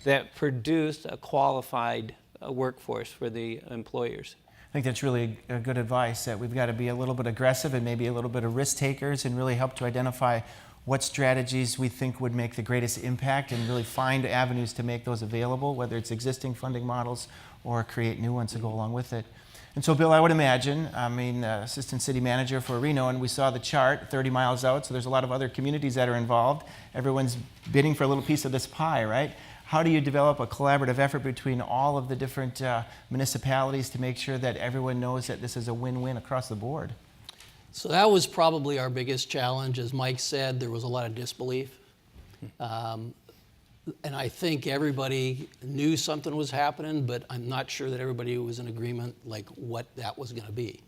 that produced a qualified workforce for the employers. I think that's really good advice, that we've got to be a little bit aggressive and maybe a little bit of risk takers and really help to identify what strategies we think would make the greatest impact and really find avenues to make those available, whether it's existing funding models or create new ones to go along with it. And so, Bill, I would imagine, Assistant City Manager for Reno, and we saw the chart 30 miles out, so there's a lot of other communities that are involved. Everyone's bidding for a little piece of this pie, right? How do you develop a collaborative effort between all of the different municipalities to make sure that everyone knows that this is a win-win across the board? So that was probably our biggest challenge. As Mike said, there was a lot of disbelief. And I think everybody knew something was happening, but I'm not sure that everybody was in agreement like what that was going to be.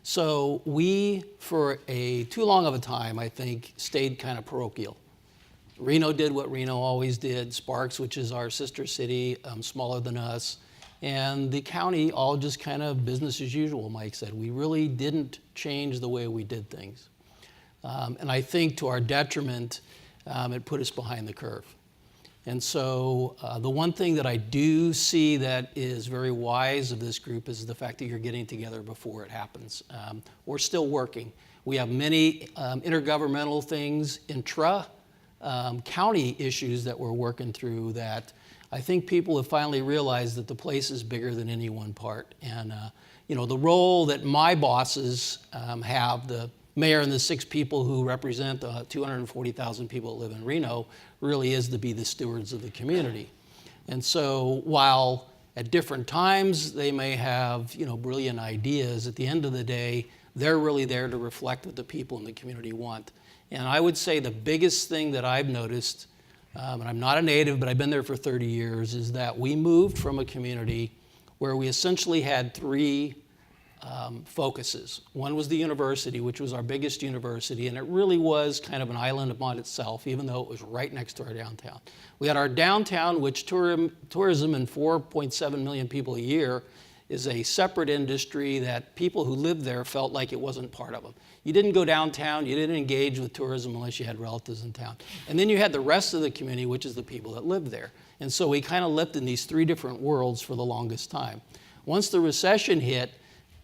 So we, for too long of a time, I think, stayed kind of parochial. Reno did what Reno always did. Sparks, which is our sister city, smaller than us, and the county all just kind of business as usual, Mike said. We really didn't change the way we did things. And I think to our detriment, it put us behind the curve. And so the one thing that I do see that is very wise of this group is the fact that you're getting together before it happens. We're still working. We have many intergovernmental things, county issues that we're working through that I think people have finally realized that the place is bigger than any one part. And the role that my bosses have, the mayor and the 6 people who represent the 240,000 people that live in Reno, really is to be the stewards of the community. And so while at different times they may have brilliant ideas, at the end of the day, they're really there to reflect what the people in the community want. And I would say the biggest thing that I've noticed, and I'm not a native, but I've been there for 30 years, is that we moved from a community where we essentially had 3 focuses. One was the university, which was our biggest university, and it really was kind of an island upon itself, even though it was right next to our downtown. We had our downtown, which tourism and 4.7 million people a year is a separate industry that people who lived there felt like it wasn't part of them. You didn't go downtown, you didn't engage with tourism unless you had relatives in town. And then you had the rest of the community, which is the people that lived there. And so we kind of lived in these 3 different worlds for the longest time. Once the recession hit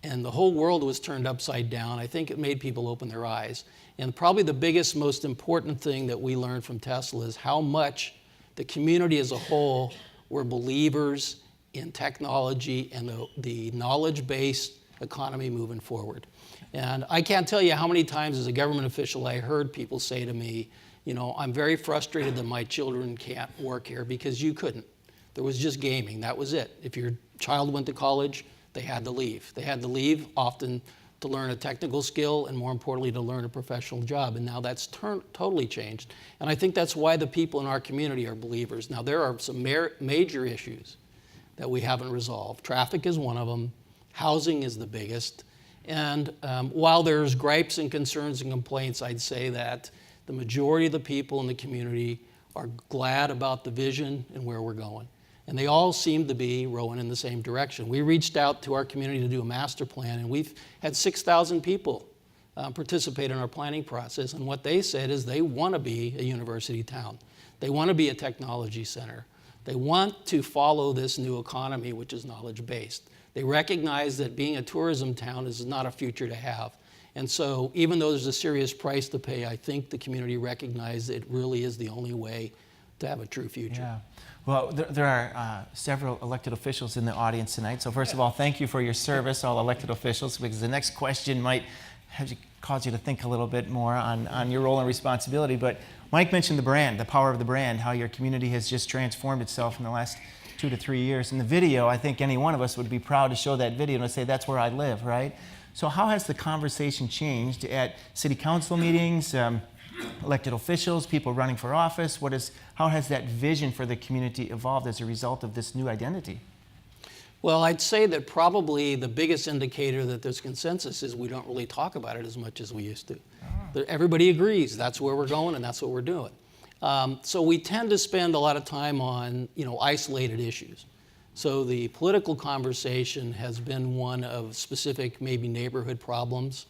and the whole world was turned upside down, I think it made people open their eyes. And probably the biggest, most important thing that we learned from Tesla is how much the community as a whole were believers in technology and the knowledge-based economy moving forward. And I can't tell you how many times as a government official I heard people say to me, I'm very frustrated that my children can't work here because you couldn't. There was just gaming, that was it. If your child went to college, they had to leave. They had to leave often to learn a technical skill and more importantly to learn a professional job. And now that's totally changed. And I think that's why the people in our community are believers. Now there are some major issues that we haven't resolved. Traffic is one of them. Housing is the biggest. And while there's gripes and concerns and complaints, I'd say that the majority of the people in the community are glad about the vision and where we're going. And they all seem to be rowing in the same direction. We reached out to our community to do a master plan, and we've had 6,000 people participate in our planning process. And what they said is they want to be a university town. They want to be a technology center. They want to follow this new economy, which is knowledge-based. They recognize that being a tourism town is not a future to have. And so even though there's a serious price to pay, I think the community recognizes it really is the only way to have a true future. Yeah. Well, there are several elected officials in the audience tonight. So first of all, thank you for your service, all elected officials, because the next question might cause you to think a little bit more on your role and responsibility. But Mike mentioned the brand, the power of the brand, how your community has just transformed itself in the last 2 to 3 years. In the video, I think any one of us would be proud to show that video and say, that's where I live, right? So how has the conversation changed at city council meetings, elected officials, people running for office? How has that vision for the community evolved as a result of this new identity? Well, I'd say that probably the biggest indicator that there's consensus is we don't really talk about it as much as we used to. Everybody agrees that's where we're going and that's what we're doing. So we tend to spend a lot of time on isolated issues. So the political conversation has been one of specific maybe neighborhood problems.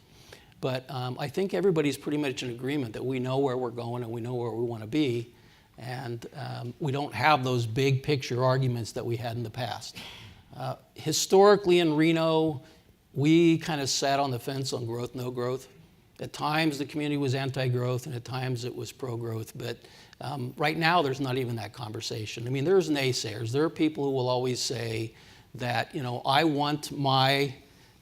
But I think everybody's pretty much in agreement that we know where we're going and we know where we want to be. And we don't have those big picture arguments that we had in the past. Historically in Reno, we kind of sat on the fence on growth, no growth. At times the community was anti-growth and at times it was pro-growth. But right now there's not even that conversation. I mean, there's naysayers. There are people who will always say that, I want my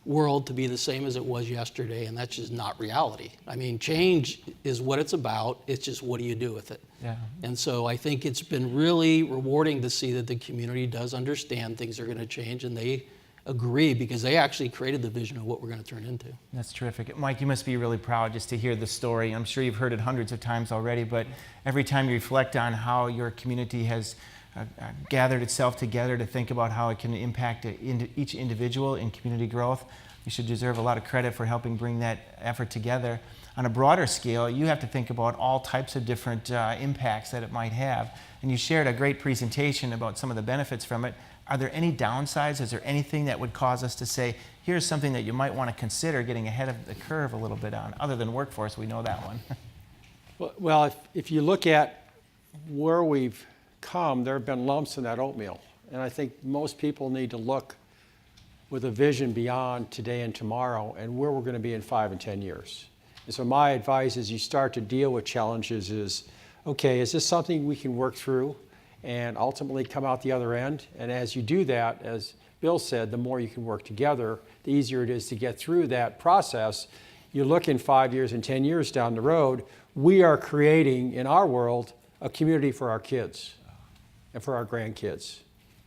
world to be the same as it was yesterday, and that's just not reality. I mean, change is what it's about. It's just what do you do with it? Yeah. And so I think it's been really rewarding to see that the community does understand things are going to change, and they agree because they actually created the vision of what we're going to turn into. That's terrific. Mike, you must be really proud just to hear the story. I'm sure you've heard it hundreds of times already, but every time you reflect on how your community has gathered itself together to think about how it can impact each individual in community growth, you should deserve a lot of credit for helping bring that effort together. On a broader scale, you have to think about all types of different impacts that it might have. And you shared a great presentation about some of the benefits from it. Are there any downsides? Is there anything that would cause us to say, here's something that you might want to consider getting ahead of the curve a little bit on? Other than workforce, we know that one. Well, if you look at where we've come, there have been lumps in that oatmeal. And I think most people need to look with a vision beyond today and tomorrow and where we're going to be in 5 and 10 years. And so my advice as you start to deal with challenges is, okay, is this something we can work through and ultimately come out the other end? And as you do that, as Bill said, the more you can work together, the easier it is to get through that process. You look in 5 years and 10 years down the road, we are creating in our world a community for our kids and for our grandkids.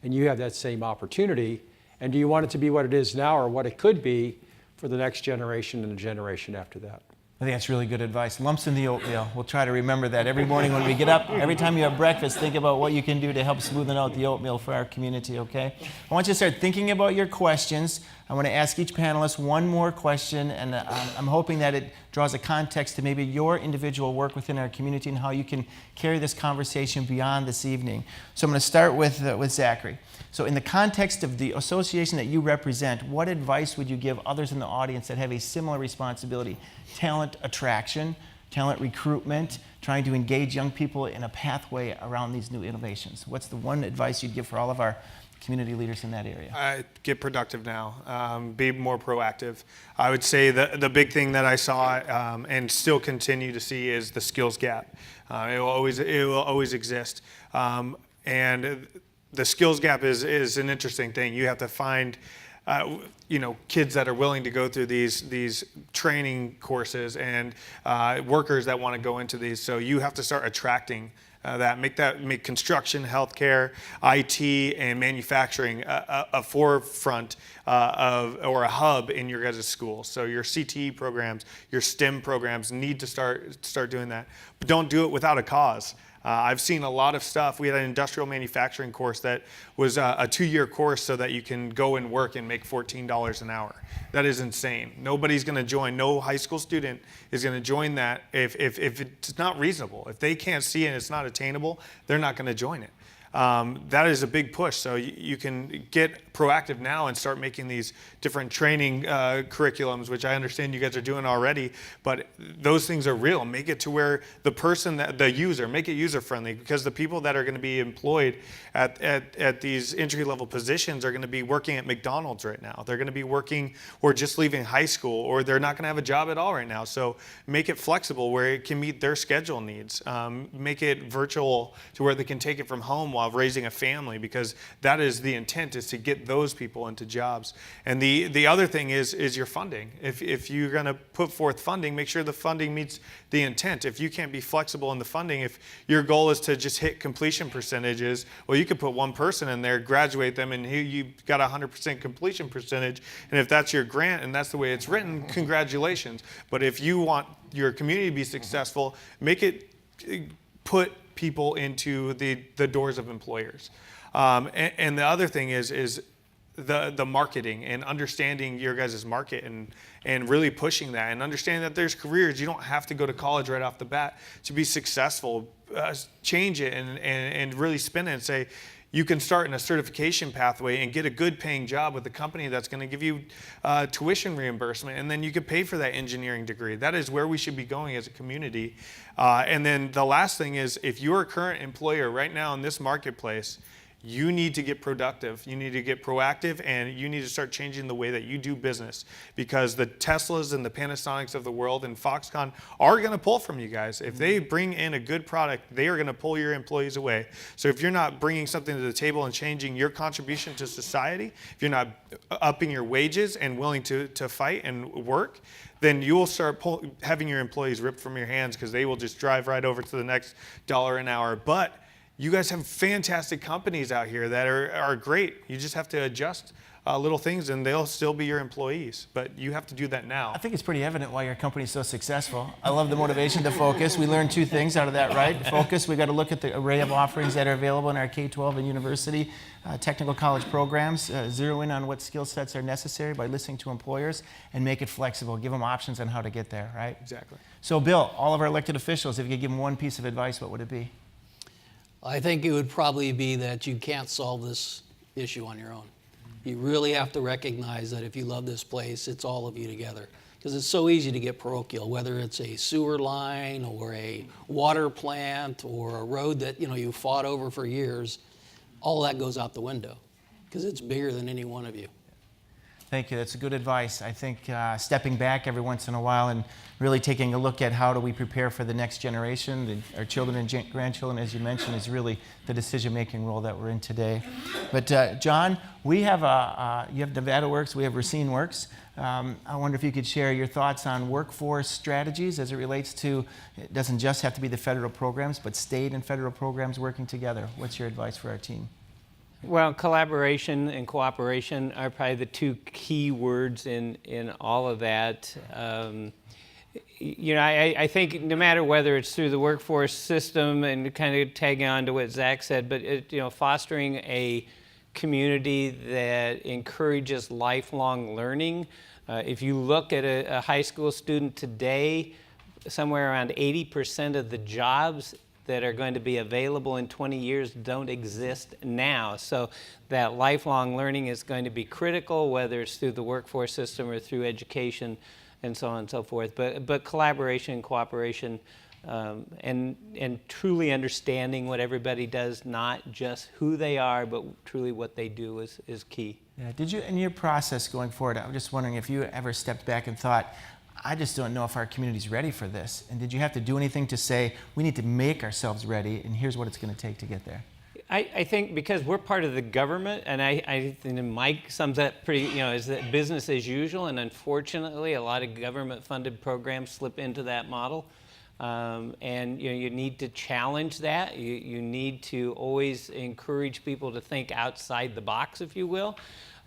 And you have that same opportunity. And do you want it to be what it is now or what it could be for the next generation and the generation after that? I think that's really good advice. Lumps in the oatmeal. We'll try to remember that every morning when we get up. Every time you have breakfast, think about what you can do to help smoothen out the oatmeal for our community, okay? I want you to start thinking about your questions. I want to ask each panelist one more question, and I'm hoping that it draws a context to maybe your individual work within our community and how you can carry this conversation beyond this evening. So I'm going to start with Zachary. So in the context of the association that you represent, what advice would you give others in the audience that have a similar responsibility? Talent attraction, talent recruitment, trying to engage young people in a pathway around these new innovations. What's the one advice you'd give for all of our community leaders in that area? Get productive now. Be more proactive. I would say the big thing that I saw and still continue to see is the skills gap. It will always exist. And the skills gap is an interesting thing. You have to find kids that are willing to go through these training courses and workers that want to go into these. So you have to start attracting make construction, healthcare, IT, and manufacturing a forefront or a hub in your guys' school. So your CTE programs, your STEM programs need to start doing that. But don't do it without a cause. I've seen a lot of stuff. We had an industrial manufacturing course that was a 2-year course so that you can go and work and make $14 an hour. That is insane. Nobody's going to join. No high school student is going to join that if it's not reasonable. If they can't see it and it's not attainable, they're not going to join it. That is a big push. So you can get proactive now and start making these different training curriculums, which I understand you guys are doing already, but those things are real. Make it to where the user, make it user friendly, because the people that are going to be employed at these entry-level positions are going to be working at McDonald's right now. They're going to be working or just leaving high school, or they're not going to have a job at all right now. So make it flexible where it can meet their schedule needs. Make it virtual to where they can take it from home while raising a family, because that is the intent, is to get those people into jobs. And the other thing is your funding. If you're going to put forth funding, make sure the funding meets the intent. If you can't be flexible in the funding, if your goal is to just hit completion percentages, well, you could put one person in there, graduate them, and you've got 100% completion percentage. And if that's your grant and that's the way it's written, congratulations. But if you want your community to be successful, put people into the doors of employers. And the other thing is the marketing and understanding your guys' market and really pushing that, and understanding that there's careers. You don't have to go to college right off the bat to be successful. Change it and really spin it and say, you can start in a certification pathway and get a good paying job with a company that's going to give you tuition reimbursement, and then you could pay for that engineering degree. That is where we should be going as a community. And then the last thing is, if you're a current employer right now in this marketplace, you need to get productive, you need to get proactive, and you need to start changing the way that you do business, because the Teslas and the Panasonics of the world and Foxconn are going to pull from you guys. If they bring in a good product, they are going to pull your employees away. So if you're not bringing something to the table and changing your contribution to society, if you're not upping your wages and willing to fight and work, then you will start having your employees ripped from your hands, because they will just drive right over to the next dollar an hour. But you guys have fantastic companies out here that are great. You just have to adjust little things and they'll still be your employees. But you have to do that now. I think it's pretty evident why your company is so successful. I love the motivation to focus. We learned two things out of that, right? Focus, we got to look at the array of offerings that are available in our K-12 and university technical college programs, zero in on what skill sets are necessary by listening to employers, and make it flexible, give them options on how to get there, right? Exactly. So Bill, all of our elected officials, if you could give them one piece of advice, what would it be? I think it would probably be that you can't solve this issue on your own. You really have to recognize that if you love this place, it's all of you together. Because it's so easy to get parochial, whether it's a sewer line or a water plant or a road that you fought over for years. All that goes out the window because it's bigger than any one of you. Thank you. That's good advice. I think stepping back every once in a while and really taking a look at how do we prepare for the next generation, our children and grandchildren, as you mentioned, is really the decision-making role that we're in today. But John, we have you have Nevada Works, we have Racine Works. I wonder if you could share your thoughts on workforce strategies as it relates to, it doesn't just have to be the federal programs, but state and federal programs working together. What's your advice for our team? Well, collaboration and cooperation are probably the two key words in all of that. I think no matter whether it's through the workforce system, and kind of tagging on to what Zach said, but fostering a community that encourages lifelong learning. If you look at a high school student today, somewhere around 80% of the jobs that are going to be available in 20 years don't exist now. So that lifelong learning is going to be critical, whether it's through the workforce system or through education and so on and so forth. But collaboration and cooperation and truly understanding what everybody does, not just who they are, but truly what they do is key. Yeah. Did you, in your process going forward, I'm just wondering if you ever stepped back and thought, I just don't know if our community's ready for this. And did you have to do anything to say, we need to make ourselves ready, and here's what it's going to take to get there? I think because we're part of the government, and I think Mike sums that pretty, is that business as usual, and unfortunately a lot of government-funded programs slip into that model. And you need to challenge that. You need to always encourage people to think outside the box, if you will.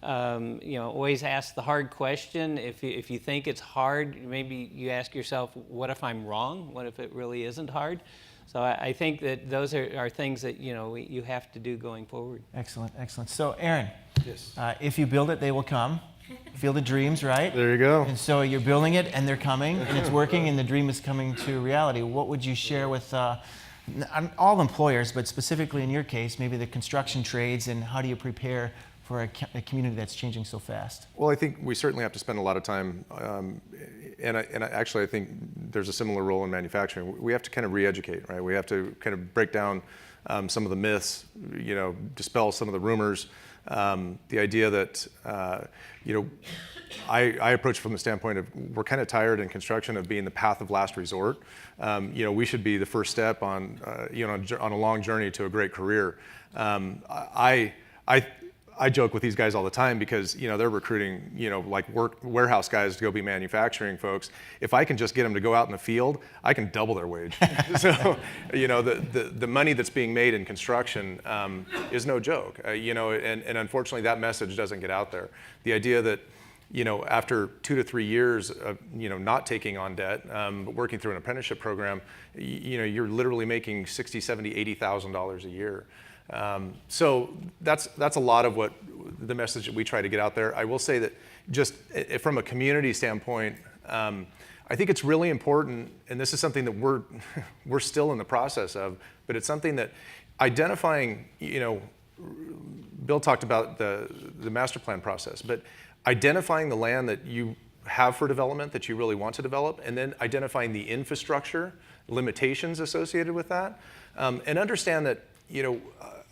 Always ask the hard question. If you think it's hard, maybe you ask yourself, what if I'm wrong? What if it really isn't hard? So I think that those are things that you have to do going forward. Excellent, excellent. So Aaron, yes. If you build it, they will come. Field of dreams, right? There you go. And so you're building it, and they're coming, and it's working, and the dream is coming to reality. What would you share with all employers, but specifically in your case, maybe the construction trades, and how do you prepare for a community that's changing so fast? Well, I think we certainly have to spend a lot of time, and I think there's a similar role in manufacturing. We have to kind of re-educate, right? We have to kind of break down some of the myths, dispel some of the rumors. The idea that, I approach from the standpoint of we're kind of tired in construction of being the path of last resort. We should be the first step on a long journey to a great career. I joke with these guys all the time because they're recruiting warehouse guys to go be manufacturing folks. If I can just get them to go out in the field, I can double their wage. So the money that's being made in construction is no joke. And unfortunately that message doesn't get out there. The idea that after 2 to 3 years of not taking on debt, but working through an apprenticeship program, you're literally making $60,000, $70,000, $80,000 a year. So that's a lot of what the message that we try to get out there. I will say that just from a community standpoint, I think it's really important, and this is something that we're still in the process of, but it's something that identifying, Bill talked about the master plan process, but identifying the land that you have for development that you really want to develop, and then identifying the infrastructure limitations associated with that, and understand that, you know,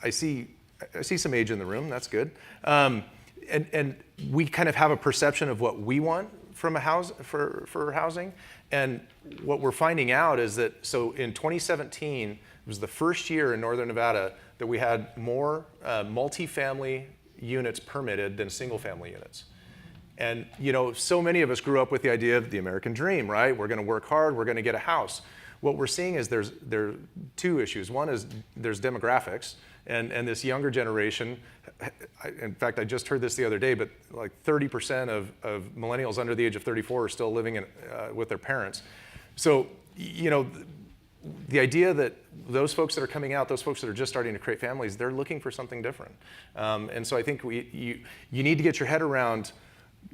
I see some age in the room. That's good, and we kind of have a perception of what we want from a house for housing, and what we're finding out is that so in 2017 it was the first year in Northern Nevada that we had more multifamily units permitted than single-family units. And you know, so many of us grew up with the idea of the American dream, right? We're going to work hard, we're going to get a house. What we're seeing is there are two issues. One is there's demographics, and this younger generation, in fact, I just heard this the other day, but like 30% of millennials under the age of 34 are still living with their parents. So, you know, the idea that those folks that are coming out, those folks that are just starting to create families, they're looking for something different. And so I think you need to get your head around,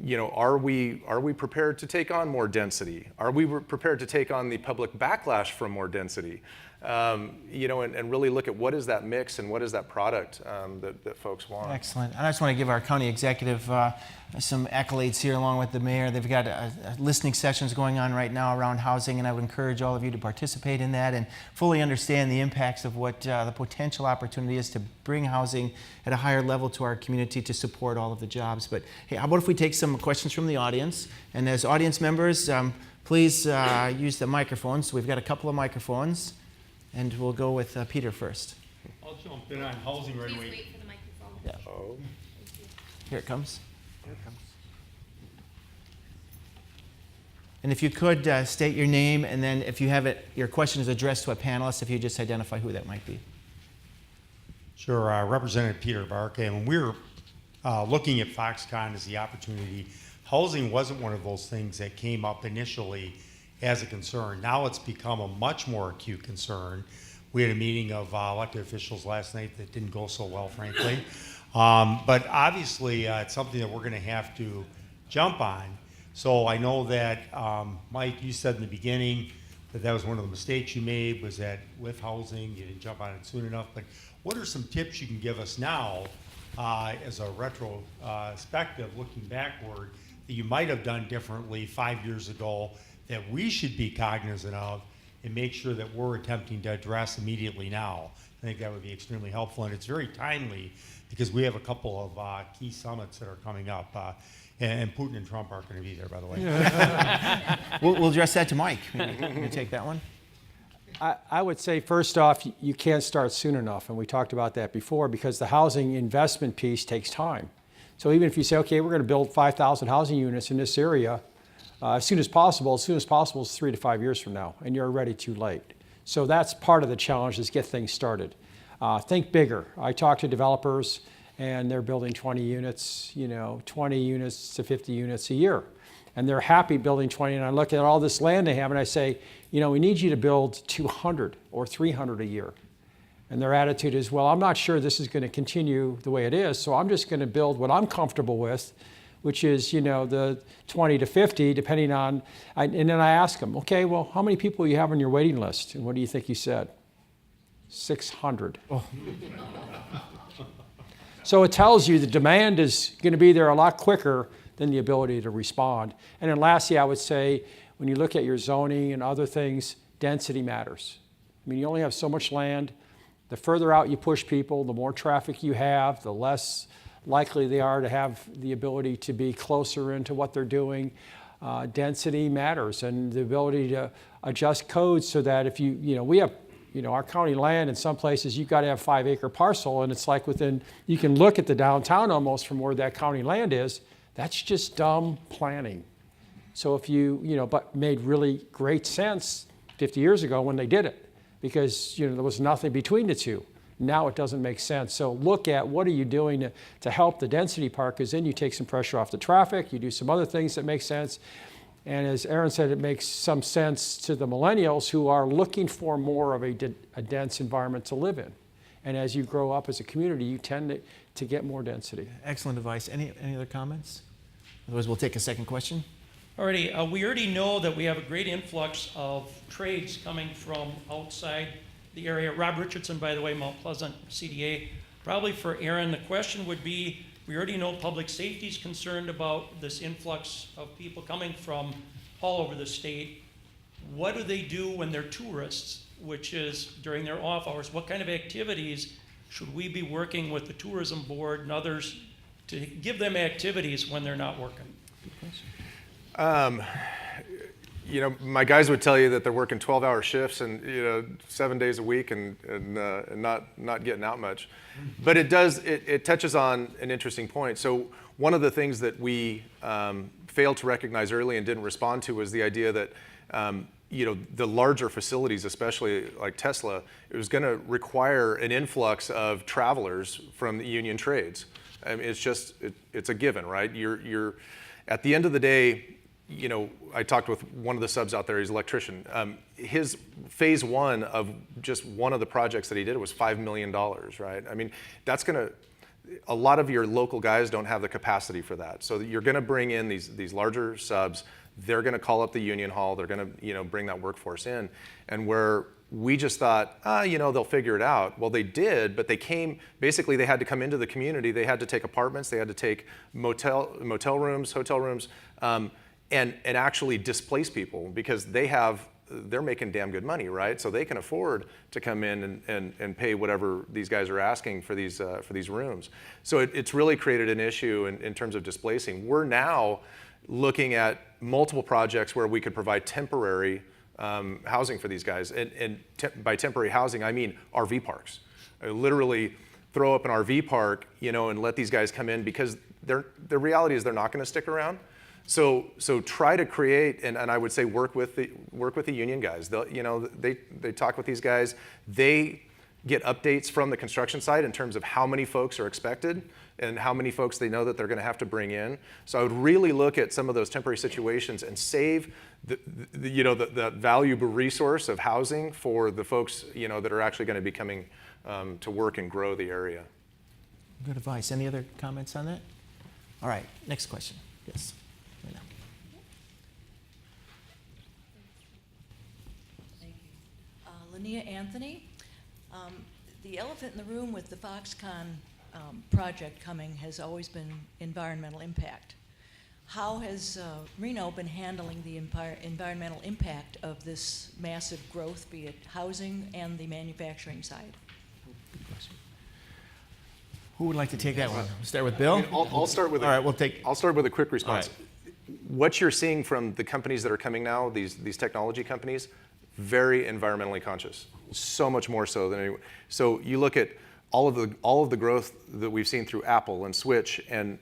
you know, are we prepared to take on more density? Are we prepared to take on the public backlash from more density? You know, and really look at what is that mix and what is that product that folks want. Excellent. And I just want to give our county executive some accolades here along with the mayor. They've got listening sessions going on right now around housing, and I would encourage all of you to participate in that and fully understand the impacts of what the potential opportunity is to bring housing at a higher level to our community to support all of the jobs. But hey, how about if we take some questions from the audience? And as audience members, please use the microphones. We've got a couple of microphones, and we'll go with Peter first. I'll jump in on housing right away. Please wait for the microphone. Yeah. Oh. Here it comes. Here it comes. And if you could state your name, and then if you have it, your question is addressed to a panelist, if you just identify who that might be. Sure, Representative Peter Barca, and when we were looking at Foxconn as the opportunity, housing wasn't one of those things that came up initially as a concern. Now it's become a much more acute concern. We had a meeting of elected officials last night that didn't go so well, frankly. But obviously, it's something that we're going to have to jump on. So I know that, Mike, you said in the beginning that was one of the mistakes you made, was that with housing, you didn't jump on it soon enough. But what are some tips you can give us now as a retrospective, looking backward, that you might have done differently 5 years ago that we should be cognizant of and make sure that we're attempting to address immediately now? I think that would be extremely helpful, and it's very timely because we have a couple of key summits that are coming up, and Putin and Trump aren't going to be there, by the way. We'll address that to Mike. Maybe you take that one. I would say, first off, you can't start soon enough, and we talked about that before, because the housing investment piece takes time. So even if you say, okay, we're going to build 5,000 housing units in this area, as soon as possible is 3 to 5 years from now, and you're already too late. So that's part of the challenge, is get things started. Think bigger. I talk to developers, and they're building 20 units, 20 units to 50 units a year. And they're happy building 20, and I look at all this land they have, and I say, we need you to build 200 or 300 a year. And their attitude is, well, I'm not sure this is going to continue the way it is, so I'm just going to build what I'm comfortable with, which is, the 20 to 50, depending on, and then I ask them, okay, well, how many people do you have on your waiting list? And what do you think he said? 600. Oh. So it tells you the demand is going to be there a lot quicker than the ability to respond. And then lastly, I would say, when you look at your zoning and other things, density matters. I mean, you only have so much land. The further out you push people, the more traffic you have, the less likely they are to have the ability to be closer into what they're doing. Density matters, and the ability to adjust codes so that if we have, our county land, in some places you've got to have 5-acre parcel, and it's like you can look at the downtown almost from where that county land is. That's just dumb planning. So if but made really great sense 50 years ago when they did it, because there was nothing between the two. Now it doesn't make sense. So look at what are you doing to help the density part, because then you take some pressure off the traffic, you do some other things that make sense. And as Aaron said, it makes some sense to the millennials who are looking for more of a dense environment to live in. And as you grow up as a community, you tend to get more density. Excellent advice. Any other comments? Otherwise, we'll take a second question. Alrighty, we already know that we have a great influx of trades coming from outside the area. Rob Richardson, by the way, Mount Pleasant CDA. Probably for Aaron, the question would be, we already know public safety is concerned about this influx of people coming from all over the state. What do they do when they're tourists, which is during their off hours? What kind of activities should we be working with the tourism board and others to give them activities when they're not working? You know, my guys would tell you that they're working 12-hour shifts and 7 days a week and not getting out much. But it touches on an interesting point. So one of the things that we failed to recognize early and didn't respond to was the idea that the larger facilities, especially like Tesla, it was going to require an influx of travelers from the union trades. I mean, it's a given, right? You're at the end of the day. I talked with one of the subs out there, he's an electrician. His phase one of just one of the projects that he did was $5 million, right? I mean, a lot of your local guys don't have the capacity for that. So you're gonna bring in these larger subs, they're gonna call up the union hall, they're gonna bring that workforce in. And where we just thought, they'll figure it out. Well, they did, but basically they had to come into the community, they had to take apartments, they had to take motel rooms, hotel rooms, and actually displace people because they're making damn good money, right? So they can afford to come in and pay whatever these guys are asking for these rooms. So it's really created an issue in terms of displacing. We're now looking at multiple projects where we could provide temporary housing for these guys. And by temporary housing, I mean RV parks. I literally throw up an RV park, and let these guys come in because the reality is they're not gonna stick around. So try to create, and I would say work with the union guys. They talk with these guys. They get updates from the construction site in terms of how many folks are expected and how many folks they know that they're going to have to bring in. So I would really look at some of those temporary situations and save the valuable resource of housing for the folks that are actually going to be coming to work and grow the area. Good advice. Any other comments on that? All right, next question. Yes. Linnea Anthony. The elephant in the room with the Foxconn project coming has always been environmental impact. How has Reno been handling the environmental impact of this massive growth, be it housing and the manufacturing side? Good question. Who would like to take that one? We'll start with Bill? I'll start with I'll start with a quick response. Right. What you're seeing from the companies that are coming now, these technology companies, very environmentally conscious, so much more so than anyone. So you look at all of the growth that we've seen through Apple and Switch and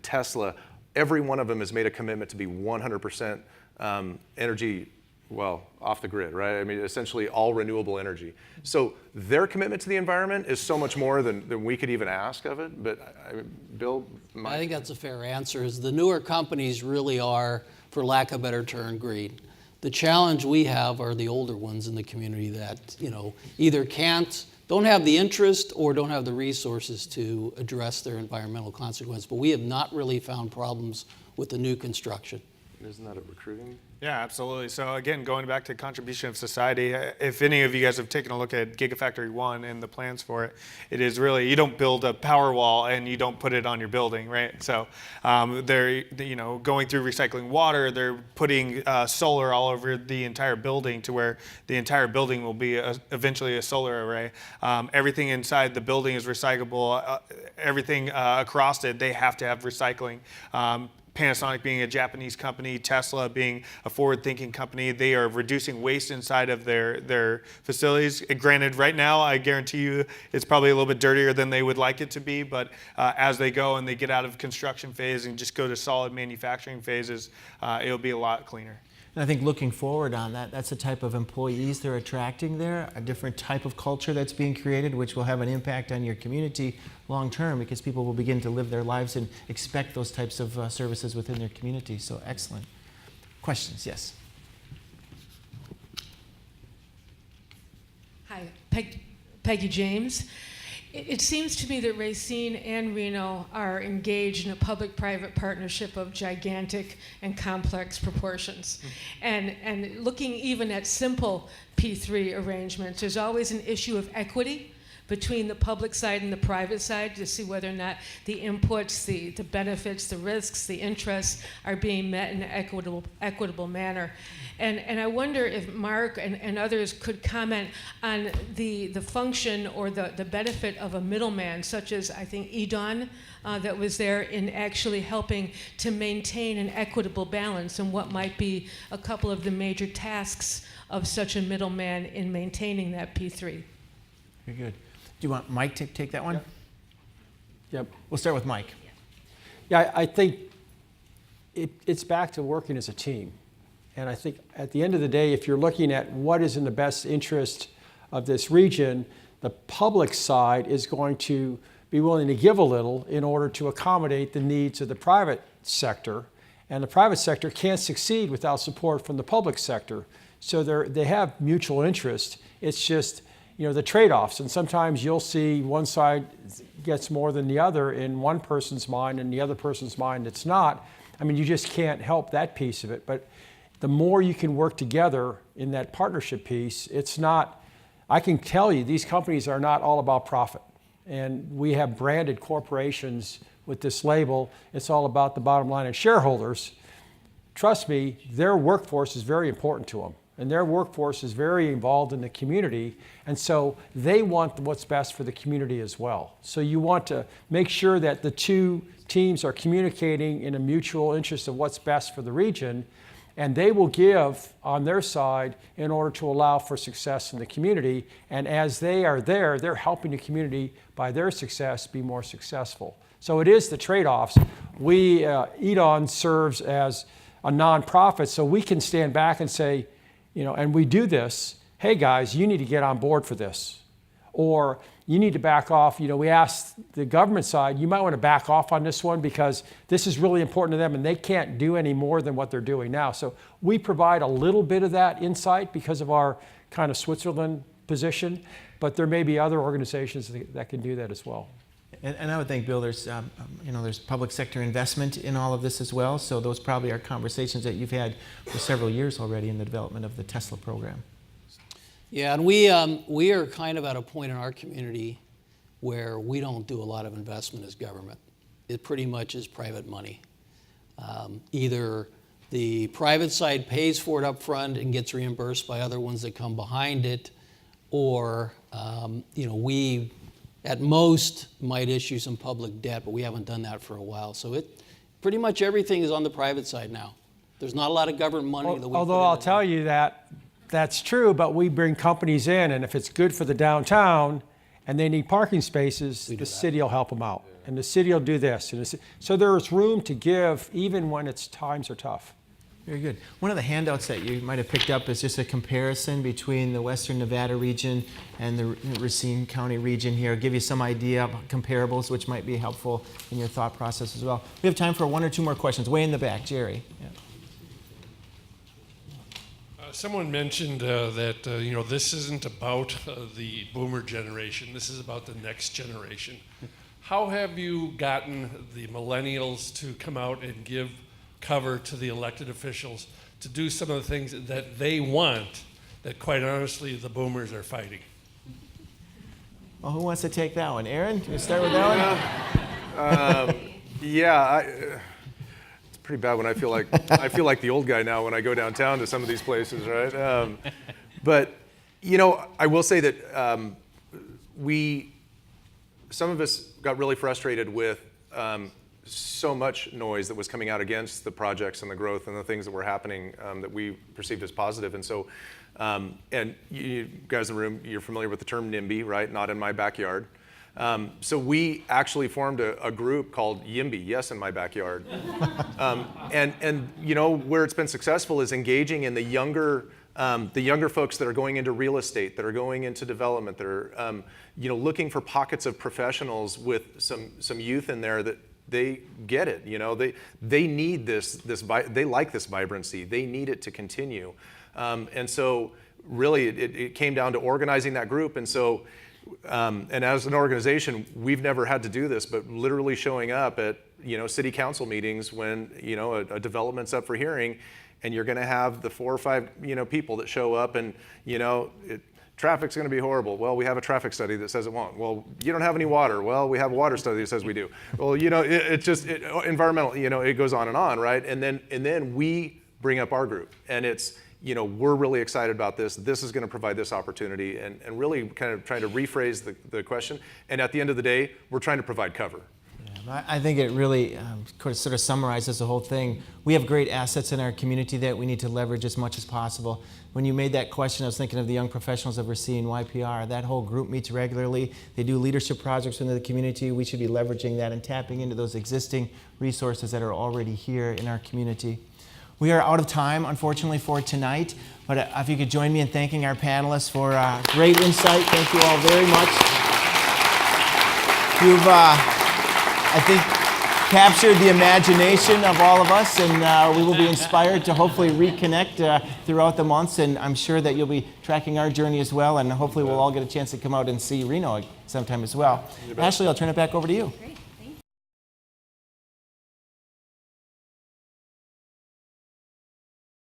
Tesla. Every one of them has made a commitment to be 100% energy, off the grid, right? I mean, essentially all renewable energy. So their commitment to the environment is so much more than we could even ask of it. But Bill, I think that's a fair answer. Is the newer companies really are, for lack of a better term, green. The challenge we have are the older ones in the community that either don't have the interest or don't have the resources to address their environmental consequence. But we have not really found problems with the new construction. Isn't that a recruiting? Yeah, absolutely. So again, going back to contribution of society, if any of you guys have taken a look at Gigafactory 1 and the plans for it, it is really, you don't build a power wall and you don't put it on your building, right? So they're going through recycling water, they're putting solar all over the entire building to where the entire building will be eventually a solar array. Everything inside the building is recyclable. Everything across it, they have to have recycling. Panasonic being a Japanese company, Tesla being a forward-thinking company, they are reducing waste inside of their facilities. And granted, right now, I guarantee you it's probably a little bit dirtier than they would like it to be, but as they go and they get out of construction phase and just go to solid manufacturing phases, it'll be a lot cleaner. And I think looking forward on that, that's the type of employees they're attracting there, a different type of culture that's being created, which will have an impact on your community long term because people will begin to live their lives and expect those types of services within their community. So excellent. Questions? Yes. Hi, Peggy James. It seems to me that Racine and Reno are engaged in a public-private partnership of gigantic and complex proportions. And looking even at simple P3 arrangements, there's always an issue of equity between the public side and the private side to see whether or not the inputs, the benefits, the risks, the interests are being met in an equitable manner. And I wonder if Mark and others could comment on the function or the benefit of a middleman, such as I think Edon, that was there in actually helping to maintain an equitable balance, and what might be a couple of the major tasks of such a middleman in maintaining that P3. Very good. Do you want Mike to take that one? Yep. We'll start with Mike. Yeah, I think it's back to working as a team. And I think at the end of the day, if you're looking at what is in the best interest of this region, the public side is going to be willing to give a little in order to accommodate the needs of the private sector. And the private sector can't succeed without support from the public sector. So they have mutual interest. It's just, the trade-offs. And sometimes you'll see one side gets more than the other in one person's mind, and the other person's mind it's not. I mean, you just can't help that piece of it. But the more you can work together in that partnership piece, it's not, I can tell you, these companies are not all about profit. And we have branded corporations with this label. It's all about the bottom line and shareholders. Trust me, their workforce is very important to them. And their workforce is very involved in the community. And so they want what's best for the community as well. So you want to make sure that the two teams are communicating in a mutual interest of what's best for the region. And they will give on their side in order to allow for success in the community. And as they are there, they're helping the community by their success be more successful. So it is the trade-offs. Edon serves as a nonprofit, so we can stand back and say, and we do this, hey guys, you need to get on board for this. Or you need to back off. We asked the government side, you might want to back off on this one because this is really important to them and they can't do any more than what they're doing now. So we provide a little bit of that insight because of our kind of Switzerland position, but there may be other organizations that can do that as well. And I would think, Bill, there's public sector investment in all of this as well. So those probably are conversations that you've had for several years already in the development of the Tesla program. Yeah, and we are kind of at a point in our community where we don't do a lot of investment as government. It pretty much is private money. Either the private side pays for it up front and gets reimbursed by other ones that come behind it, or we at most might issue some public debt, but we haven't done that for a while. So pretty much everything is on the private side now. There's not a lot of government money that we Although I'll tell you that's true, but we bring companies in, and if it's good for the downtown and they need parking spaces, the city will help them out. And the city will do this. So there's room to give even when times are tough. Very good. One of the handouts that you might have picked up is just a comparison between the Western Nevada region and the Racine County region here. Give you some idea of comparables, which might be helpful in your thought process as well. We have time for one or two more questions. Way in the back, Jerry. Yeah. Someone mentioned that this isn't about the boomer generation. This is about the next generation. How have you gotten the millennials to come out and give cover to the elected officials to do some of the things that they want that, quite honestly, the boomers are fighting? Well, who wants to take that one? Aaron, can you start with that one? It's pretty bad when I feel like the old guy now when I go downtown to some of these places, right? But I will say that some of us got really frustrated with so much noise that was coming out against the projects and the growth and the things that were happening that we perceived as positive. And so, and you guys in the room, you're familiar with the term NIMBY, right? Not in my backyard. So we actually formed a group called YIMBY, Yes in My Backyard. And where it's been successful is engaging in the younger folks that are going into real estate, that are going into development, that are looking for pockets of professionals with some youth in there that they get it. They need this they like this vibrancy. They need it to continue. And so really it came down to organizing that group. And so and as an organization, we've never had to do this, but literally showing up at city council meetings when a development's up for hearing, and you're going to have the 4 or 5 people that show up and traffic's going to be horrible. Well, we have a traffic study that says it won't. Well, you don't have any water. Well, we have a water study that says we do. Well, environmental, it goes on, right? And then we bring up our group, and it's, we're really excited about this. This is going to provide this opportunity, and really kind of trying to rephrase the question. And at the end of the day, we're trying to provide cover. I think it really sort of summarizes the whole thing. We have great assets in our community that we need to leverage as much as possible. When you made that question, I was thinking of the young professionals that we're seeing, YPR. That whole group meets regularly. They do leadership projects within the community. We should be leveraging that and tapping into those existing resources that are already here in our community. We are out of time, unfortunately, for tonight. But if you could join me in thanking our panelists for great insight. Thank you all very much. You've I think, captured the imagination of all of us, and we will be inspired to hopefully reconnect throughout the months, and I'm sure that you'll be tracking our journey as well, and hopefully we'll all get a chance to come out and see Reno sometime as well. Ashley, I'll turn it back over to you. Great.